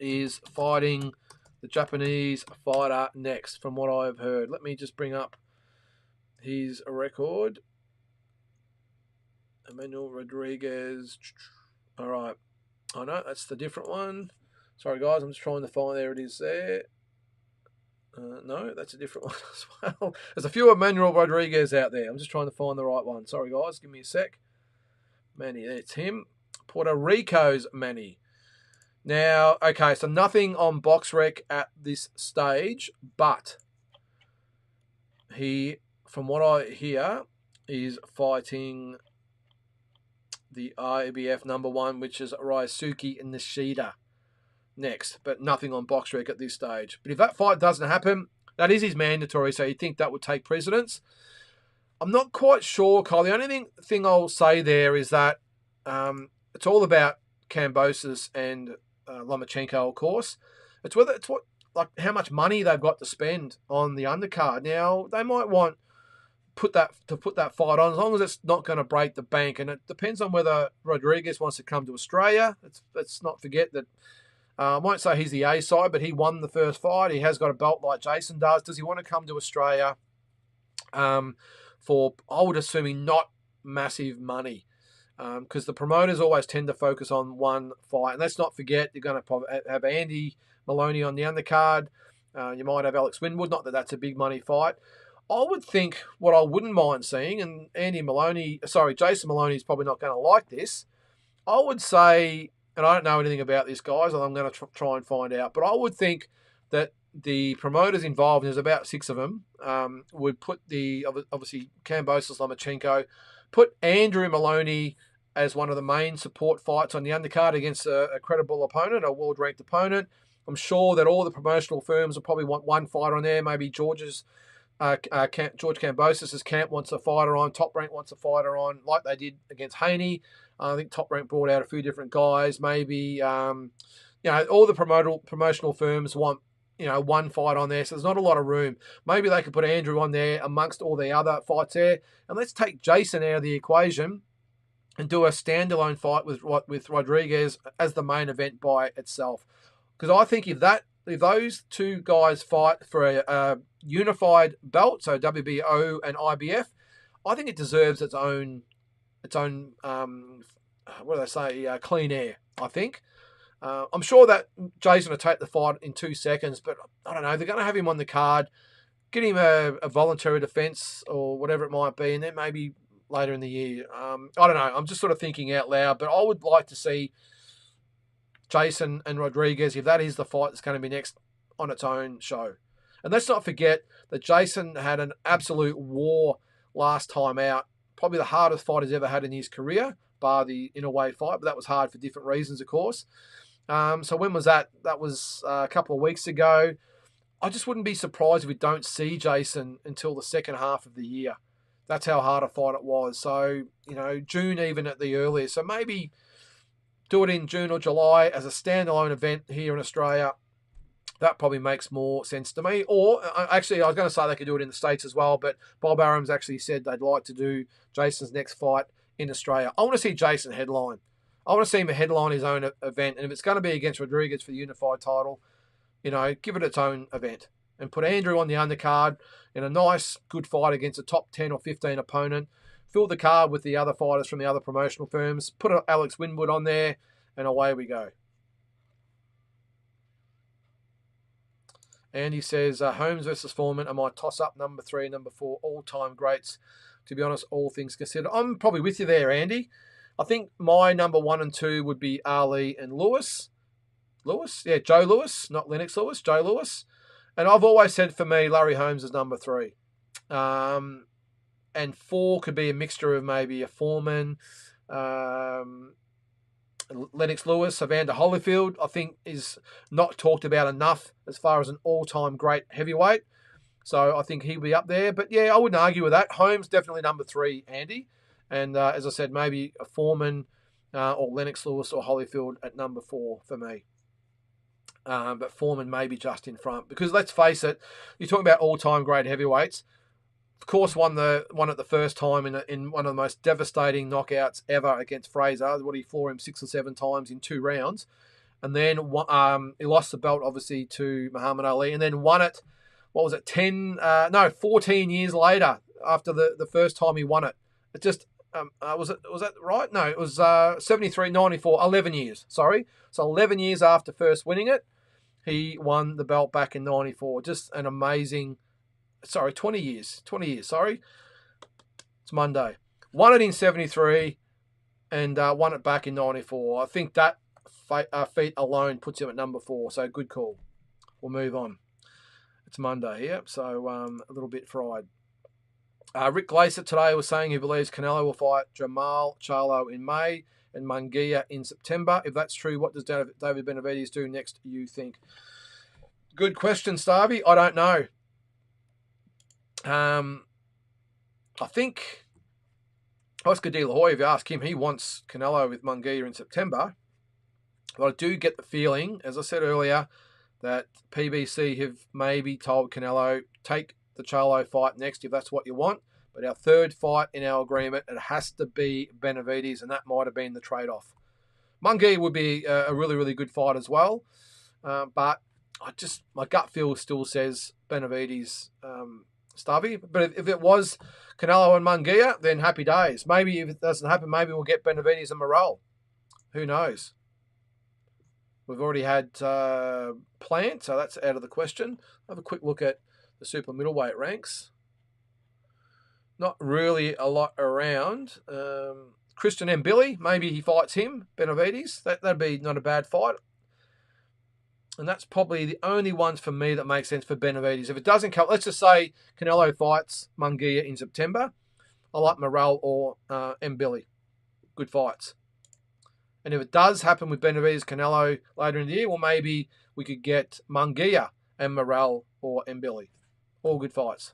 is fighting the Japanese fighter next, from what I've heard. Let me just bring up his record. Emmanuel Rodriguez. All right. Oh, no, that's the different one. Sorry, guys. I'm just trying to find. There it is there. No, that's a different one as well. There's a few Emmanuel Rodriguez out there. I'm just trying to find the right one. Sorry, guys. Give me a sec. Manny, that's him. Puerto Rico's Manny. Now, okay, so nothing on BoxRec at this stage, but he, from what I hear, is fighting the IBF number one, which is Ryosuke Nishida next, but nothing on BoxRec at this stage. But if that fight doesn't happen, that is his mandatory, so you'd think that would take precedence. I'm not quite sure, Kyle. The only thing I'll say there is that it's all about Kambosos and Lomachenko, of course. It's how much money they've got to spend on the undercard. Now they might want put that fight on, as long as it's not going to break the bank. And it depends on whether Rodriguez wants to come to Australia. Let's not forget that. I won't say he's the A side, but he won the first fight. He has got a belt like Jason does. Does he want to come to Australia for, I would assume, not massive money? Because the promoters always tend to focus on one fight. And let's not forget, you're going to have Andy Maloney on the undercard. You might have Alex Winwood. Not that that's a big money fight. I would think what I wouldn't mind seeing, and Jason Maloney is probably not going to like this. I would say, and I don't know anything about this, guys, and I'm going to try and find out, but I would think that the promoters involved, and there's about 6 of them, would put obviously Kambosos, Lomachenko, put Andrew Maloney as one of the main support fights on the undercard against a credible opponent, a world-ranked opponent. I'm sure that all the promotional firms will probably want one fighter on there. Maybe George Kambosos' camp wants a fighter on. Top Rank wants a fighter on, like they did against Haney. I think Top Rank brought out a few different guys. Maybe, all the promotional firms want, one fight on there. So there's not a lot of room. Maybe they could put Andrew on there amongst all the other fights there. And let's take Jason out of the equation and do a standalone fight with Rodriguez as the main event by itself. Because I think if those two guys fight for a unified belt, so WBO and IBF, I think it deserves its own clean air, I think. I'm sure that Jay's going to take the fight in 2 seconds, but I don't know. They're going to have him on the card, get him a voluntary defence or whatever it might be, and then maybe later in the year. I don't know. I'm just sort of thinking out loud, but I would like to see Jason and Rodriguez, if that is the fight that's going to be next, on its own show. And let's not forget that Jason had an absolute war last time out. Probably the hardest fight he's ever had in his career, bar the in-away fight, but that was hard for different reasons, of course. So when was that? That was a couple of weeks ago. I just wouldn't be surprised if we don't see Jason until the second half of the year. That's how hard a fight it was. So, June even at the earliest. So maybe do it in June or July as a standalone event here in Australia. That probably makes more sense to me. Or, actually, I was going to say they could do it in the States as well, but Bob Arum's actually said they'd like to do Jason's next fight in Australia. I want to see Jason headline. I want to see him headline his own event. And if it's going to be against Rodriguez for the unified title, give it its own event. And put Andrew on the undercard in a nice, good fight against a top 10 or 15 opponent. Fill the card with the other fighters from the other promotional firms. Put Alex Winwood on there, and away we go. Andy says, Holmes versus Foreman are my toss-up number 3, number 4, all-time greats. To be honest, all things considered. I'm probably with you there, Andy. I think my number 1 and 2 would be Ali and Lewis. Yeah, Joe Lewis, not Lennox Lewis, Joe Lewis. And I've always said for me, Larry Holmes is number 3. And 4 could be a mixture of maybe a Foreman, Lennox Lewis, Evander Holyfield, I think is not talked about enough as far as an all-time great heavyweight. So I think he'll be up there. But yeah, I wouldn't argue with that. Holmes definitely number 3, Andy. And as I said, maybe a Foreman or Lennox Lewis or Holyfield at number 4 for me. But Foreman maybe just in front. Because let's face it, you're talking about all-time great heavyweights. Of course, won it the first time in one of the most devastating knockouts ever against Fraser. He floored him 6 or 7 times in 2 rounds. And then he lost the belt, obviously, to Muhammad Ali. And then won it, 14 years later after the first time he won it. It just, was that right? No, it was 73, 94, 11 years, sorry. So 11 years after first winning it, he won the belt back in 94. Just an amazing... 20 years, sorry. It's Monday. Won it in 73 and won it back in 94. I think that feat alone puts him at number 4, so good call. We'll move on. It's Monday here, so a little bit fried. Rick Glaser today was saying he believes Canelo will fight Jamal Charlo in May and Munguia in September. If that's true, what does David Benavidez do next, you think? Good question, Starby. I don't know. I think Oscar De La Hoya, if you ask him, he wants Canelo with Munguia in September. But I do get the feeling, as I said earlier, that PBC have maybe told Canelo, take the Charlo fight next if that's what you want. But our third fight in our agreement, it has to be Benavidez, and that might have been the trade-off. Munguia would be a really, really good fight as well. But my gut feel still says Benavidez, Stubby. But if it was Canelo and Munguia, then happy days. Maybe if it doesn't happen, maybe we'll get Benavidez and Morrell. Who knows? We've already had Plant, so that's out of the question. Have a quick look at the super middleweight ranks. Not really a lot around. Christian Mbili, maybe he fights him, Benavidez. That'd be not a bad fight. And that's probably the only ones for me that makes sense for Benavidez. If it doesn't come, let's just say Canelo fights Munguia in September. I like Morrell or Mbili. Good fights. And if it does happen with Benavidez, Canelo later in the year, well, maybe we could get Munguia and Morrell or Mbili. All good fights.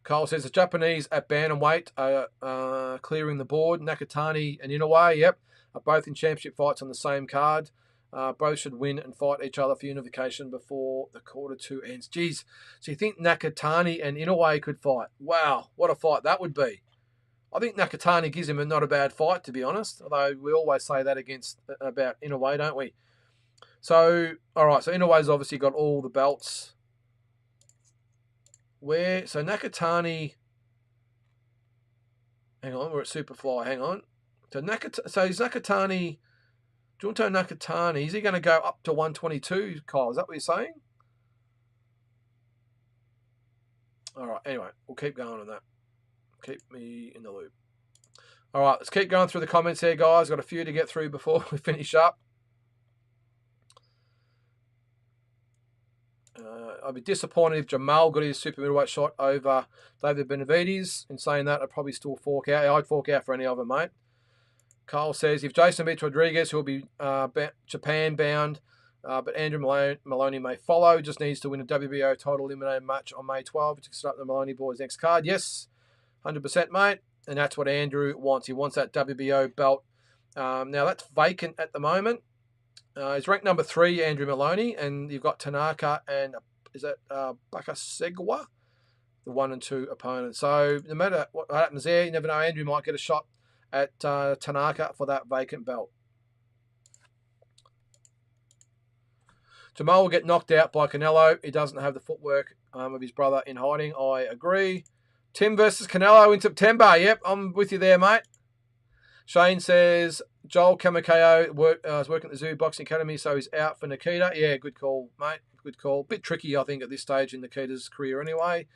Kyle says the Japanese at bantamweight are clearing the board. Nakatani and Inoue, yep, are both in championship fights on the same card. Both should win and fight each other for unification before the quarter 2 ends. Geez, so you think Nakatani and Inoue could fight? Wow, what a fight that would be. I think Nakatani gives him a not a bad fight, to be honest, although we always say that about Inoue, don't we? So, all right, so Inoue's obviously got all the belts. So Nakatani, hang on, we're at Superfly, hang on. So is Nakatani, Junto Nakatani, is he going to go up to 122, Kyle? Is that what you're saying? All right, anyway, we'll keep going on that. Keep me in the loop. All right, let's keep going through the comments here, guys. Got a few to get through before we finish up. I'd be disappointed if Jamal got his super middleweight shot over David Benavidez. In saying that, I'd probably still fork out. I'd fork out for any of them, mate. Cole says, if Jason beats Rodriguez, he'll be Japan bound, but Andrew Maloney may follow. Just needs to win a WBO title eliminator match on May 12 to start the Maloney boys' next card. Yes, 100%, mate. And that's what Andrew wants. He wants that WBO belt. Now, that's vacant at the moment. He's ranked number 3, Andrew Maloney, and you've got Tanaka and, is that Bakasegwa? The 1 and 2 opponents. So no matter what happens there, you never know. Andrew might get a shot at Tanaka for that vacant belt. Jamal will get knocked out by Canelo. He doesn't have the footwork of his brother in hiding. I agree. Tim versus Canelo in September. Yep, I'm with you there, mate. Shane says, Joel Kamakeo is working at the Zoo Boxing Academy, so he's out for Nikita. Yeah, good call, mate. Good call. Bit tricky, I think, at this stage in Nikita's career anyway.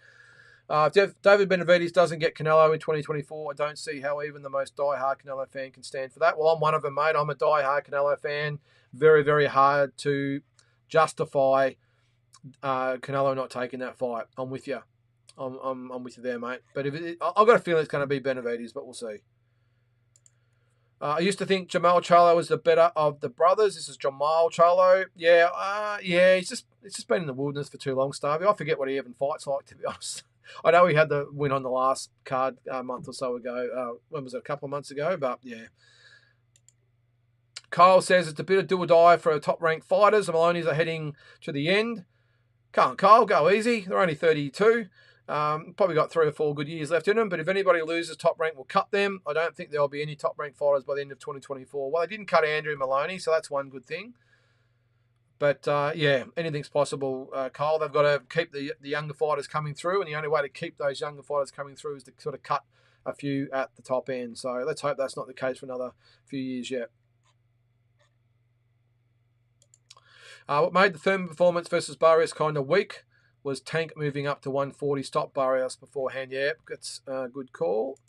If David Benavidez doesn't get Canelo in 2024, I don't see how even the most die-hard Canelo fan can stand for that. Well, I'm one of them, mate. I'm a die-hard Canelo fan. Very, very hard to justify Canelo not taking that fight. I'm with you. I'm with you there, mate. But I've got a feeling it's going to be Benavidez, but we'll see. I used to think Jamal Charlo was the better of the brothers. This is Jamal Charlo. Yeah, it's just been in the wilderness for too long, Starvey. I forget what he even fights like, to be honest. I know he had the win on the last card a month or so ago. When was it? A couple of months ago, but yeah. Kyle says it's a bit of do or die for top-ranked fighters. The Maloney's are heading to the end. Come on, Kyle, go easy. They're only 32. Probably got 3 or 4 good years left in them, but if anybody loses top rank, we'll cut them. I don't think there'll be any top ranked fighters by the end of 2024. Well, they didn't cut Andrew Maloney, so that's one good thing. But yeah, anything's possible, Kyle. They've got to keep the younger fighters coming through, and the only way to keep those younger fighters coming through is to sort of cut a few at the top end. So let's hope that's not the case for another few years yet. What made the Thurman performance versus Barrios kind of weak was Tank moving up to 140, stop Barrios beforehand. Yeah, that's a good call.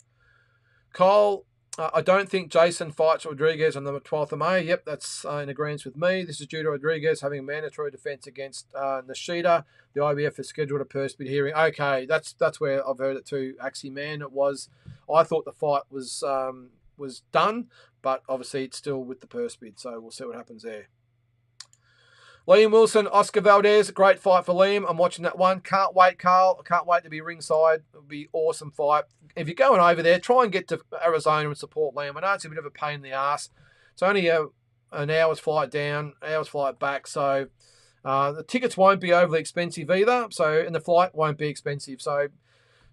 Kyle, I don't think Jason fights Rodriguez on the 12th of May. Yep, that's in agreement with me. This is due to Rodriguez having a mandatory defense against Nishida. The IBF has scheduled a purse bid hearing. Okay, that's where I've heard it too. Actually, man, it was. I thought the fight was done, but obviously it's still with the purse bid, so we'll see what happens there. Liam Wilson, Oscar Valdez, great fight for Liam. I'm watching that one. Can't wait, Carl. I can't wait to be ringside. It'll be an awesome fight. If you're going over there, try and get to Arizona and support Liam. I know it's a bit of a pain in the ass. It's only an hour's flight down, hour's flight back. So the tickets won't be overly expensive either. And the flight won't be expensive. So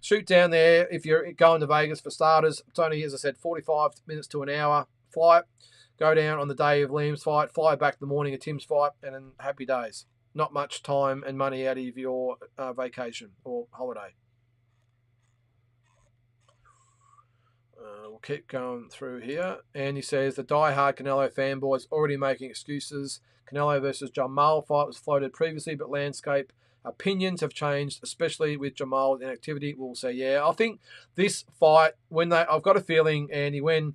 shoot down there. If you're going to Vegas for starters, it's only, as I said, 45 minutes to an hour flight. Go down on the day of Liam's fight, fly back the morning of Tim's fight, and then happy days. Not much time and money out of your vacation or holiday. We'll keep going through here. And he says, the die-hard Canelo fanboys already making excuses. Canelo versus Jamal fight was floated previously, but landscape opinions have changed, especially with Jamal's inactivity. We'll say, yeah. I think this fight, I've got a feeling, Andy, when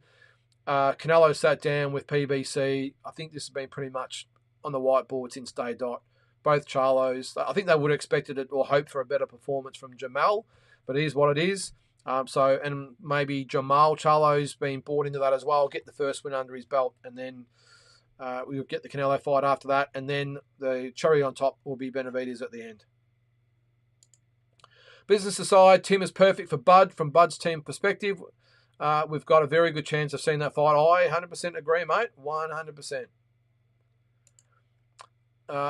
Canelo sat down with PBC, I think this has been pretty much on the whiteboard since day dot. Both Charlos, I think they would have expected it or hoped for a better performance from Jamal, but it is what it is. And maybe Jamal Charlo's been bought into that as well, get the first win under his belt, and then we'll get the Canelo fight after that, and then the cherry on top will be Benavidez at the end. Business aside, Tim is perfect for Bud from Bud's team perspective. We've got a very good chance of seeing that fight. I 100% agree, mate. 100%.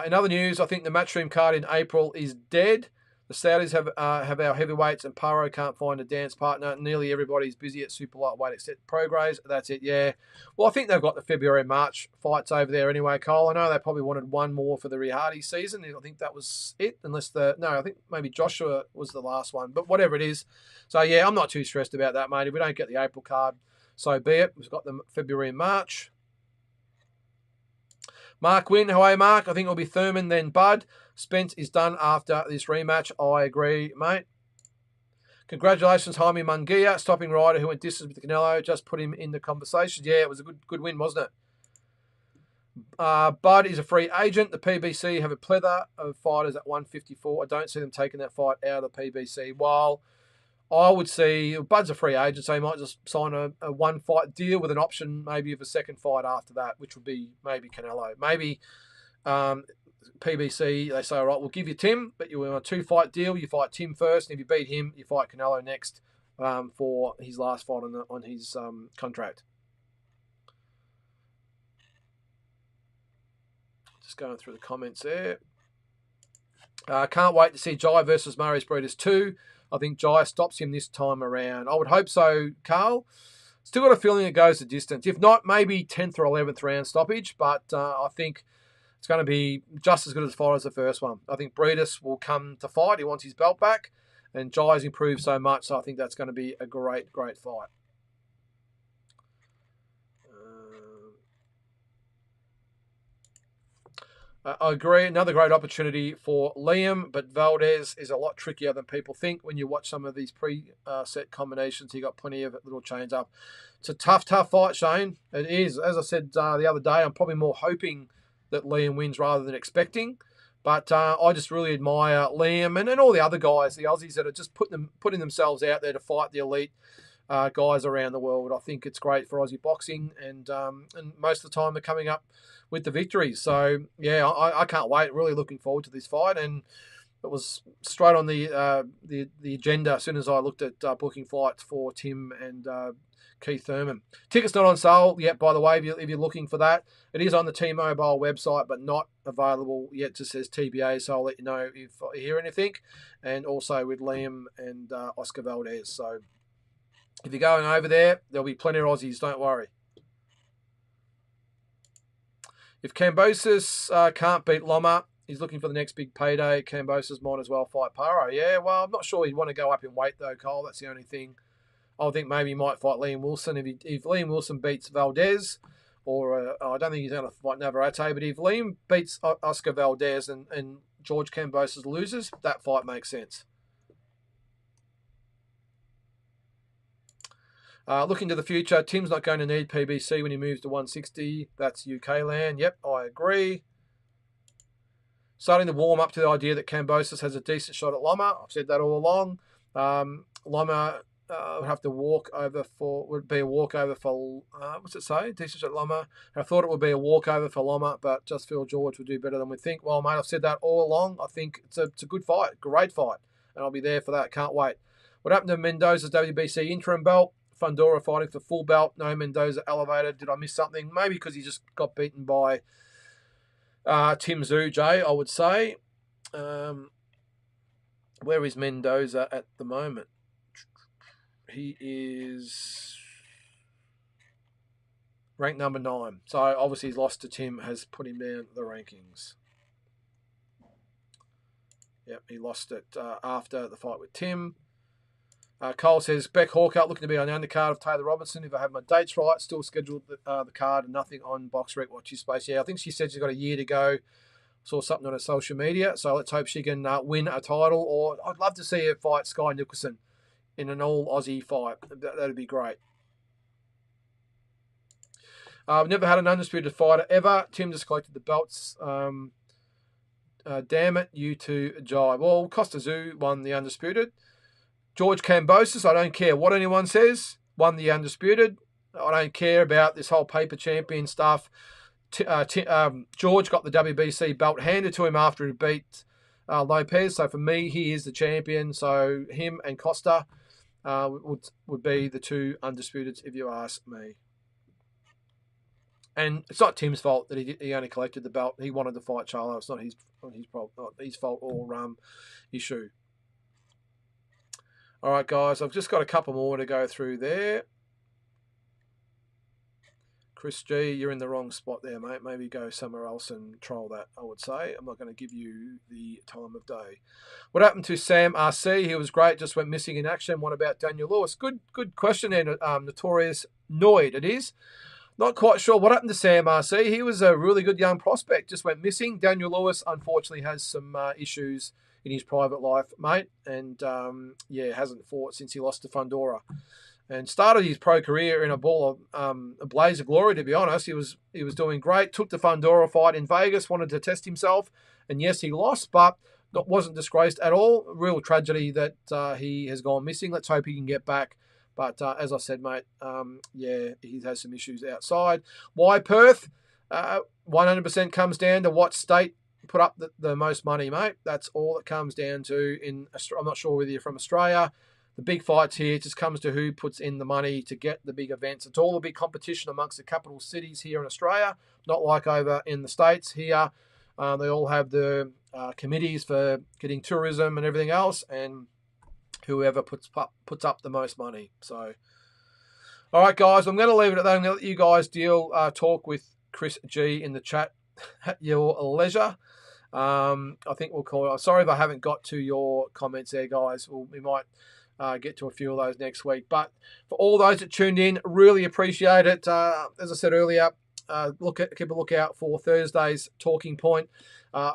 In other news, I think the Matchroom card in April is dead. The Saudis have our heavyweights, and Paro can't find a dance partner. Nearly everybody's busy at super lightweight except Prograis. That's it, yeah. Well, I think they've got the February, March fights over there anyway, Cole. I know they probably wanted one more for the Rihadi season. I think that was it, I think maybe Joshua was the last one. But whatever it is. So, yeah, I'm not too stressed about that, mate. If we don't get the April card, so be it. We've got the February and March. Mark Wynn, how are you, Mark? I think it'll be Thurman, then Bud. Spence is done after this rematch. I agree, mate. Congratulations, Jaime Munguia, stopping Ryder who went distance with Canelo. Just put him in the conversation. Yeah, it was a good win, wasn't it? Bud is a free agent. The PBC have a plethora of fighters at 154. I don't see them taking that fight out of the PBC. While I would see Bud's a free agent, so he might just sign a one-fight deal with an option maybe of a second fight after that, which would be maybe Canelo. Maybe PBC, they say, all right, we'll give you Tim, but you want a two-fight deal. You fight Tim first, and if you beat him, you fight Canelo next for his last fight on his contract. Just going through the comments there. Can't wait to see Jai versus Marius Breeders 2. I think Jai stops him this time around. I would hope so, Carl. Still got a feeling it goes the distance. If not, maybe 10th or 11th round stoppage, but I think it's going to be just as good as far as the first one. I think Breeders will come to fight. He wants his belt back, and Jai's improved so much, so I think that's going to be a great, great fight. I agree. Another great opportunity for Liam, but Valdez is a lot trickier than people think. When you watch some of these pre-set combinations, he got plenty of little change up. It's a tough fight, Shane. It is. As I said the other day, I'm probably more hoping that Liam wins rather than expecting. But I just really admire Liam and all the other guys, the Aussies that are just putting themselves out there to fight the elite guys around the world. I think it's great for Aussie boxing, and most of the time they're coming up with the victories. So yeah, I can't wait. Really looking forward to this fight, and it was straight on the agenda as soon as I looked at booking flights for Tim and Keith Thurman. Tickets not on sale yet, by the way. If you're looking for that, it is on the T-Mobile website, but not available yet. Just says TBA, so I'll let you know if I hear anything. And also with Liam and Oscar Valdez. So if you're going over there, there'll be plenty of Aussies. Don't worry. If Kambosos can't beat Loma, he's looking for the next big payday. Kambosos might as well fight Paro. Yeah, well, I'm not sure he'd want to go up in weight, though, Cole. That's the only thing. I think maybe he might fight Liam Wilson. If Liam Wilson beats Valdez, or I don't think he's going to fight Navarrete, but if Liam beats Oscar Valdez and George Kambosos loses, that fight makes sense. Looking to the future, Tim's not going to need PBC when he moves to 160. That's UK land. Yep, I agree. Starting to warm up to the idea that Kambosos has a decent shot at Loma. I've said that all along. Loma would have to would be a walkover for, what's it say? Decent shot at Loma. I thought it would be a walkover for Loma, but just feel George would do better than we think. Well, mate, I've said that all along. I think it's a good fight, great fight, and I'll be there for that. Can't wait. What happened to Mendoza's WBC interim belt? Fundora fighting for full belt. No Mendoza elevated. Did I miss something? Maybe because he just got beaten by Tim Tszyu, Jay, I would say. Where is Mendoza at the moment? He is ranked number 9. So obviously his loss to Tim has put him down the rankings. Yep, he lost it after the fight with Tim. Cole says, Beck Hawker looking to be on the undercard of Taylor Robinson. If I have my dates right, still scheduled the card and nothing on BoxRec. Watch his space. Yeah, I think she said she's got a year to go. Saw something on her social media. So let's hope she can win a title. Or I'd love to see her fight Sky Nicholson in an all-Aussie fight. That'd be great. I've never had an undisputed fighter ever. Tim just collected the belts. Damn it, you two, Jai. Well, Costa Tszyu won the undisputed. George Kambosos, I don't care what anyone says, won the undisputed. I don't care about this whole paper champion stuff. George got the WBC belt handed to him after he beat Lopez. So for me, he is the champion. So him and Costa would be the two undisputeds, if you ask me. And it's not Tim's fault that he only collected the belt. He wanted to fight Charlo. It's not his fault or issue. All right, guys, I've just got a couple more to go through there. Chris G, you're in the wrong spot there, mate. Maybe go somewhere else and troll that, I would say. I'm not going to give you the time of day. What happened to Sam RC? He was great, just went missing in action. What about Daniel Lewis? Good question there, Notorious Noid, it is. Not quite sure what happened to Sam RC. He was a really good young prospect, just went missing. Daniel Lewis, unfortunately, has some issues in his private life, mate, and hasn't fought since he lost to Fundora, and started his pro career in a blaze of glory. To be honest, he was doing great. Took the Fundora fight in Vegas, wanted to test himself, and yes, he lost, but wasn't disgraced at all. Real tragedy that he has gone missing. Let's hope he can get back. But as I said, mate, yeah, he has some issues outside. Why Perth? 100% comes down to what state put up the most money, mate. That's all it comes down to. I'm not sure whether you're from Australia. The big fights here just comes to who puts in the money to get the big events. It's all a big competition amongst the capital cities here in Australia, not like over in the States. Here, they all have the committees for getting tourism and everything else, and whoever puts up the most money. So, all right, guys, I'm going to leave it at that. I'm going to let you guys talk with Chris G in the chat at your leisure. I think we'll call it. Sorry if I haven't got to your comments there, guys. We might get to a few of those next week. But for all those that tuned in, really appreciate it. As I said earlier, keep a lookout for Thursday's Talking Point,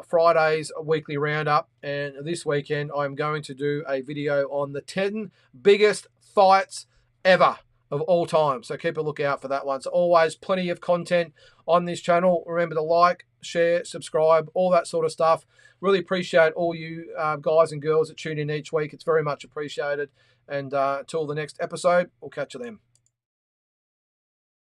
Friday's weekly roundup, and this weekend I'm going to do a video on the 10 biggest fights ever of all time. So keep a lookout for that one. So always plenty of content on this channel. Remember to like, share, subscribe, all that sort of stuff. Really appreciate all you guys and girls that tune in each week. It's very much appreciated. And until the next episode, we'll catch you then.